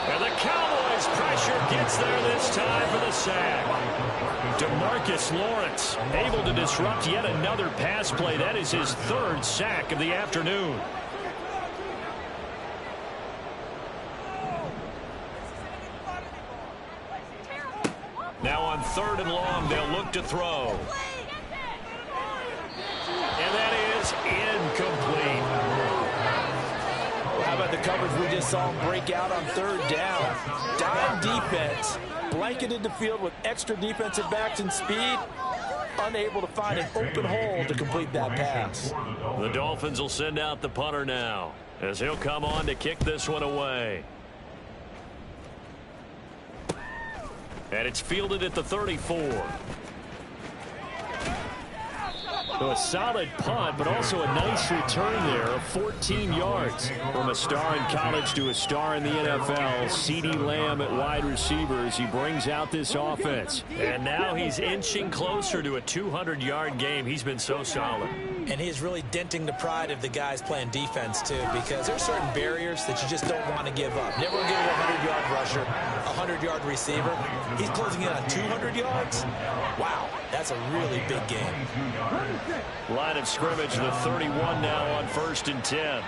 And the Cowboys pressure gets there this time for the sack. DeMarcus Lawrence able to disrupt yet another pass play. That is his third sack of the afternoon. Now on 3rd and long, they'll look to throw. And that is incomplete. How about the coverage we just saw him break out on 3rd down? Dime defense, blanketed the field with extra defensive backs and speed, unable to find an open hole to complete that pass. The Dolphins will send out the punter now, as he'll come on to kick this one away. And it's fielded at the 34. So a solid punt, but also a nice return there of 14 yards. From a star in college to a star in the NFL, CeeDee Lamb at wide receiver as he brings out this offense. And now he's inching closer to a 200-yard game. He's been so solid. And he's really denting the pride of the guys playing defense, too, because there's certain barriers that you just don't want to give up. Never give a 100-yard rusher, a 100-yard receiver. He's closing in on 200 yards. Wow, that's a really big game. Line of scrimmage, the 31 now on 1st and 10.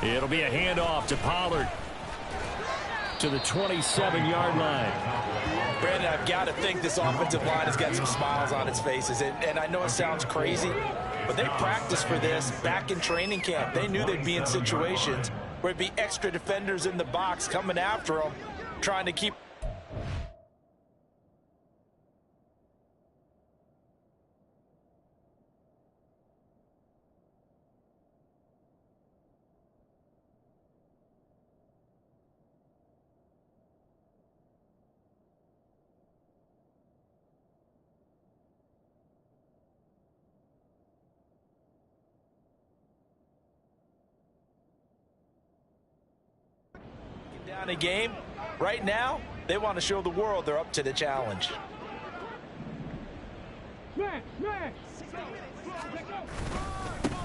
It'll be a handoff to Pollard to the 27-yard line. Brandon, I've got to think this offensive line has got some smiles on its faces. And I know it sounds crazy, but they practiced for this back in training camp. They knew they'd be in situations where it'd be extra defenders in the box coming after them, trying to keep. Down a game. Right now, they want to show the world they're up to the challenge.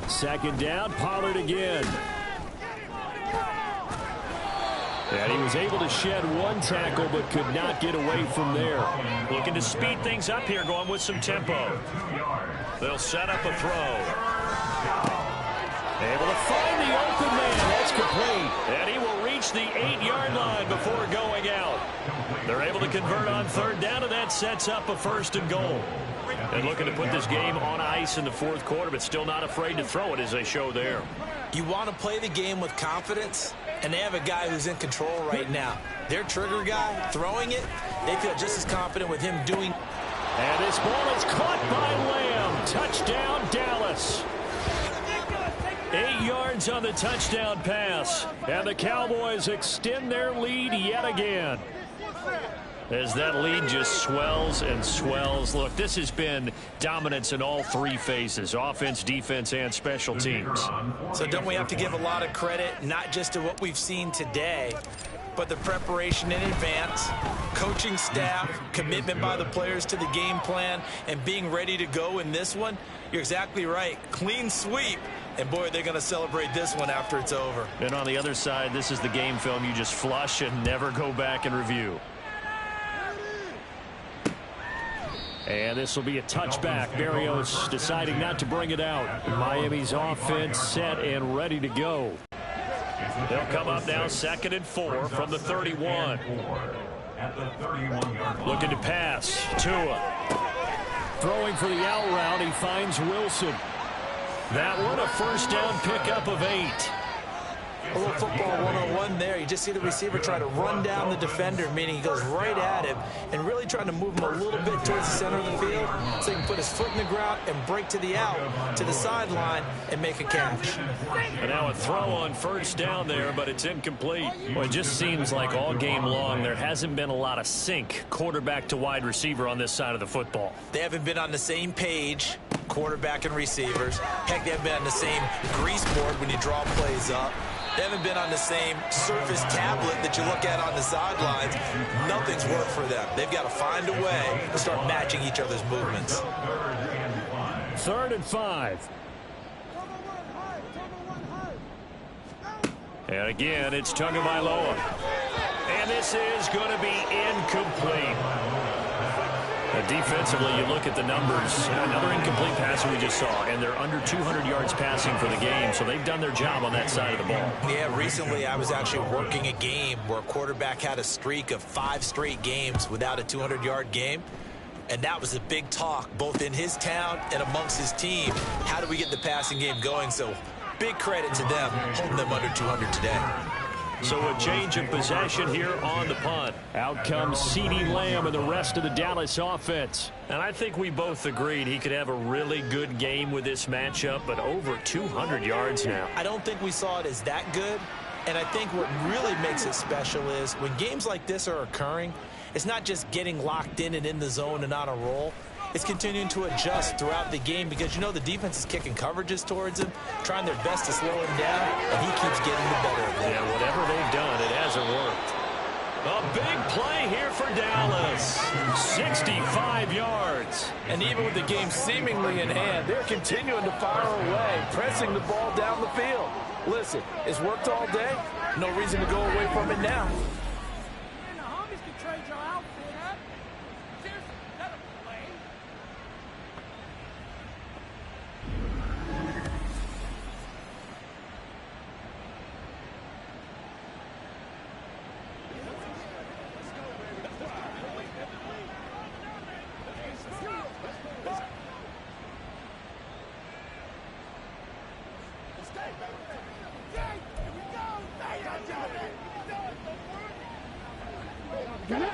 Second down, Pollard again. And he was able to shed one tackle but could not get away from there. Looking to speed things up here, going with some tempo. They'll set up a throw. Able to find the open man. That's complete. And he will reach the 8-yard line before going out. They're able to convert on 3rd down, and that sets up a 1st and goal. And looking to put this game on ice in the 4th quarter, but still not afraid to throw it as they show there. You want to play the game with confidence, and they have a guy who's in control right now. Their trigger guy throwing it, they feel just as confident with him doing. And this ball is caught by Lamb. Touchdown, Dallas. 8 yards on the touchdown pass. And the Cowboys extend their lead yet again. As that lead just swells and swells. Look, this has been dominance in all 3 phases, offense, defense, and special teams. So don't we have to give a lot of credit, not just to what we've seen today, but the preparation in advance, coaching staff, commitment by the players to the game plan, and being ready to go in this one? You're exactly right. Clean sweep. And, boy, they're going to celebrate this one after it's over. And on the other side, this is the game film you just flush and never go back and review. And this will be a touchback. Berrios deciding not to bring it out. Miami's offense set and ready to go. They'll come up now 2nd and 4 from the 31. Looking to pass. Tua. Throwing for the out route. He finds Wilson. That one a 1st down pickup of 8. A little football 101 there. You just see the receiver try to run down the defender, meaning he goes right at him and really trying to move him a little bit towards the center of the field so he can put his foot in the ground and break to the out, to the sideline, and make a catch. And now a throw on first down there, but it's incomplete. Well, it just seems like all game long there hasn't been a lot of sync quarterback to wide receiver on this side of the football. They haven't been on the same page, quarterback and receivers. Heck, they haven't been on the same grease board when you draw plays up. They haven't been on the same Surface tablet that you look at on the sidelines. Nothing's worked for them. They've got to find a way to start matching each other's movements. 3rd and 5. And again, it's Tagovailoa. And this is going to be incomplete. Defensively, you look at the numbers. Another incomplete pass we just saw, and they're under 200 yards passing for the game, so they've done their job on that side of the ball. Yeah, recently I was actually working a game where a quarterback had a streak of 5 straight games without a 200-yard game, and that was a big talk both in his town and amongst his team. How do we get the passing game going? So big credit to them, holding them under 200 today. So a change of possession here on the punt. Out comes CeeDee Lamb and the rest of the Dallas offense. And I think we both agreed he could have a really good game with this matchup, but over 200 yards now. I don't think we saw it as that good. And I think what really makes it special is when games like this are occurring, it's not just getting locked in and in the zone and on a roll. It's continuing to adjust throughout the game because, you know, the defense is kicking coverages towards him, trying their best to slow him down, and he keeps getting the better of them. Yeah, whatever they've done, it hasn't worked. A big play here for Dallas. 65 yards. And even with the game seemingly in hand, they're continuing to fire away, pressing the ball down the field. Listen, it's worked all day. No reason to go away from it now.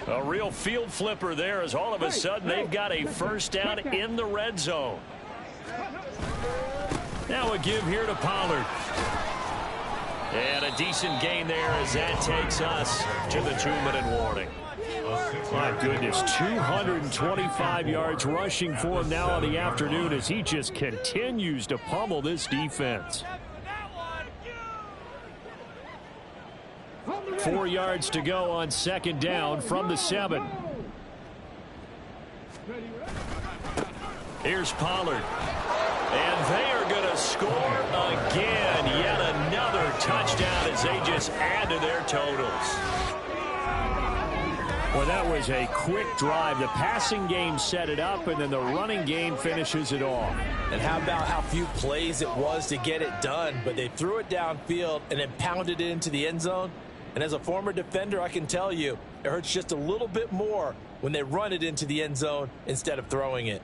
A real field flipper there as all of a sudden they've got a first down in the red zone. Now a give here to Pollard. And a decent gain there as that takes us to the 2-minute warning. My goodness, 225 yards rushing for him now on the afternoon as he just continues to pummel this defense. 4 yards to go on 2nd down from the 7. Here's Pollard. And they are going to score again. Yet another touchdown as they just add to their totals. Well, that was a quick drive. The passing game set it up, and then the running game finishes it off. And how about how few plays it was to get it done, but they threw it downfield and then pounded it into the end zone. And as a former defender, I can tell you, it hurts just a little bit more when they run it into the end zone instead of throwing it.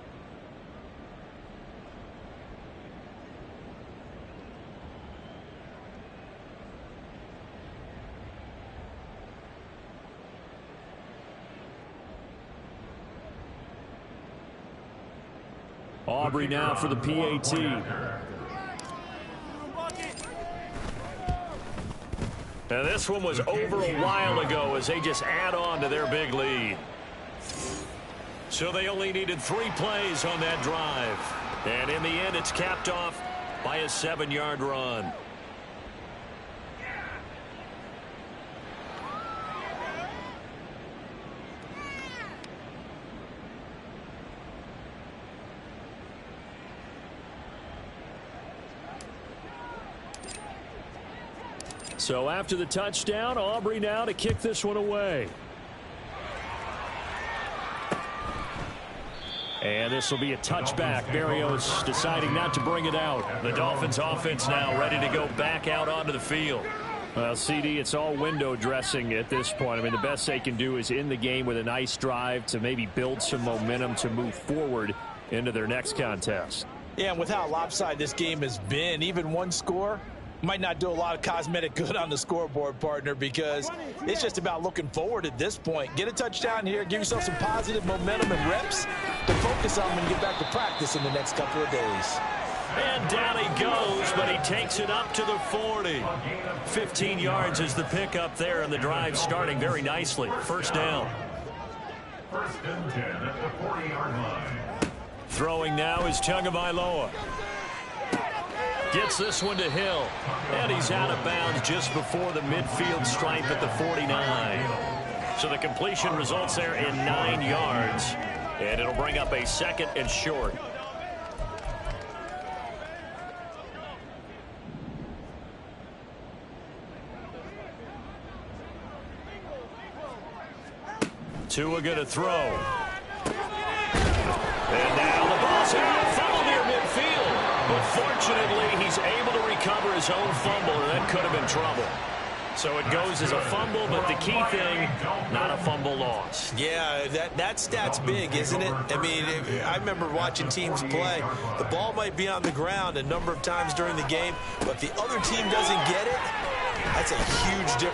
Aubrey now for the PAT. And this one was over a while ago as they just add on to their big lead. So they only needed 3 plays on that drive. And in the end, it's capped off by a 7-yard run. So after the touchdown, Aubrey now to kick this one away. And this will be a touchback. Berrios deciding not to bring it out. The Dolphins offense now ready to go back out onto the field. Well, CD, it's all window dressing at this point. I mean, the best they can do is in the game with a nice drive to maybe build some momentum to move forward into their next contest. Yeah, and with how lopsided this game has been, even one score, Might not do a lot of cosmetic good on the scoreboard, partner, because it's just about looking forward at this point. Get a touchdown here, give yourself some positive momentum and reps to focus on when you get back to practice in the next couple of days. And down he goes, but he takes it up to the 40. 15 yards is the pickup there, and the drive starting very nicely. First down. First and 10 at the 40-yard line. Throwing now is Tagovailoa. Gets this one to Hill. And he's out of bounds just before the midfield stripe at the 49. So the completion results there in 9 yards. And it'll bring up a second and short. Tua going to throw. And now the ball's out. Fumble near midfield. But fortunately, he's able to recover his own fumble, and that could have been trouble. So it goes as a fumble, but the key thing, not a fumble loss. Yeah, that stat's big, isn't it? I mean, I remember watching teams play. The ball might be on the ground a number of times during the game, but if the other team doesn't get it, that's a huge difference.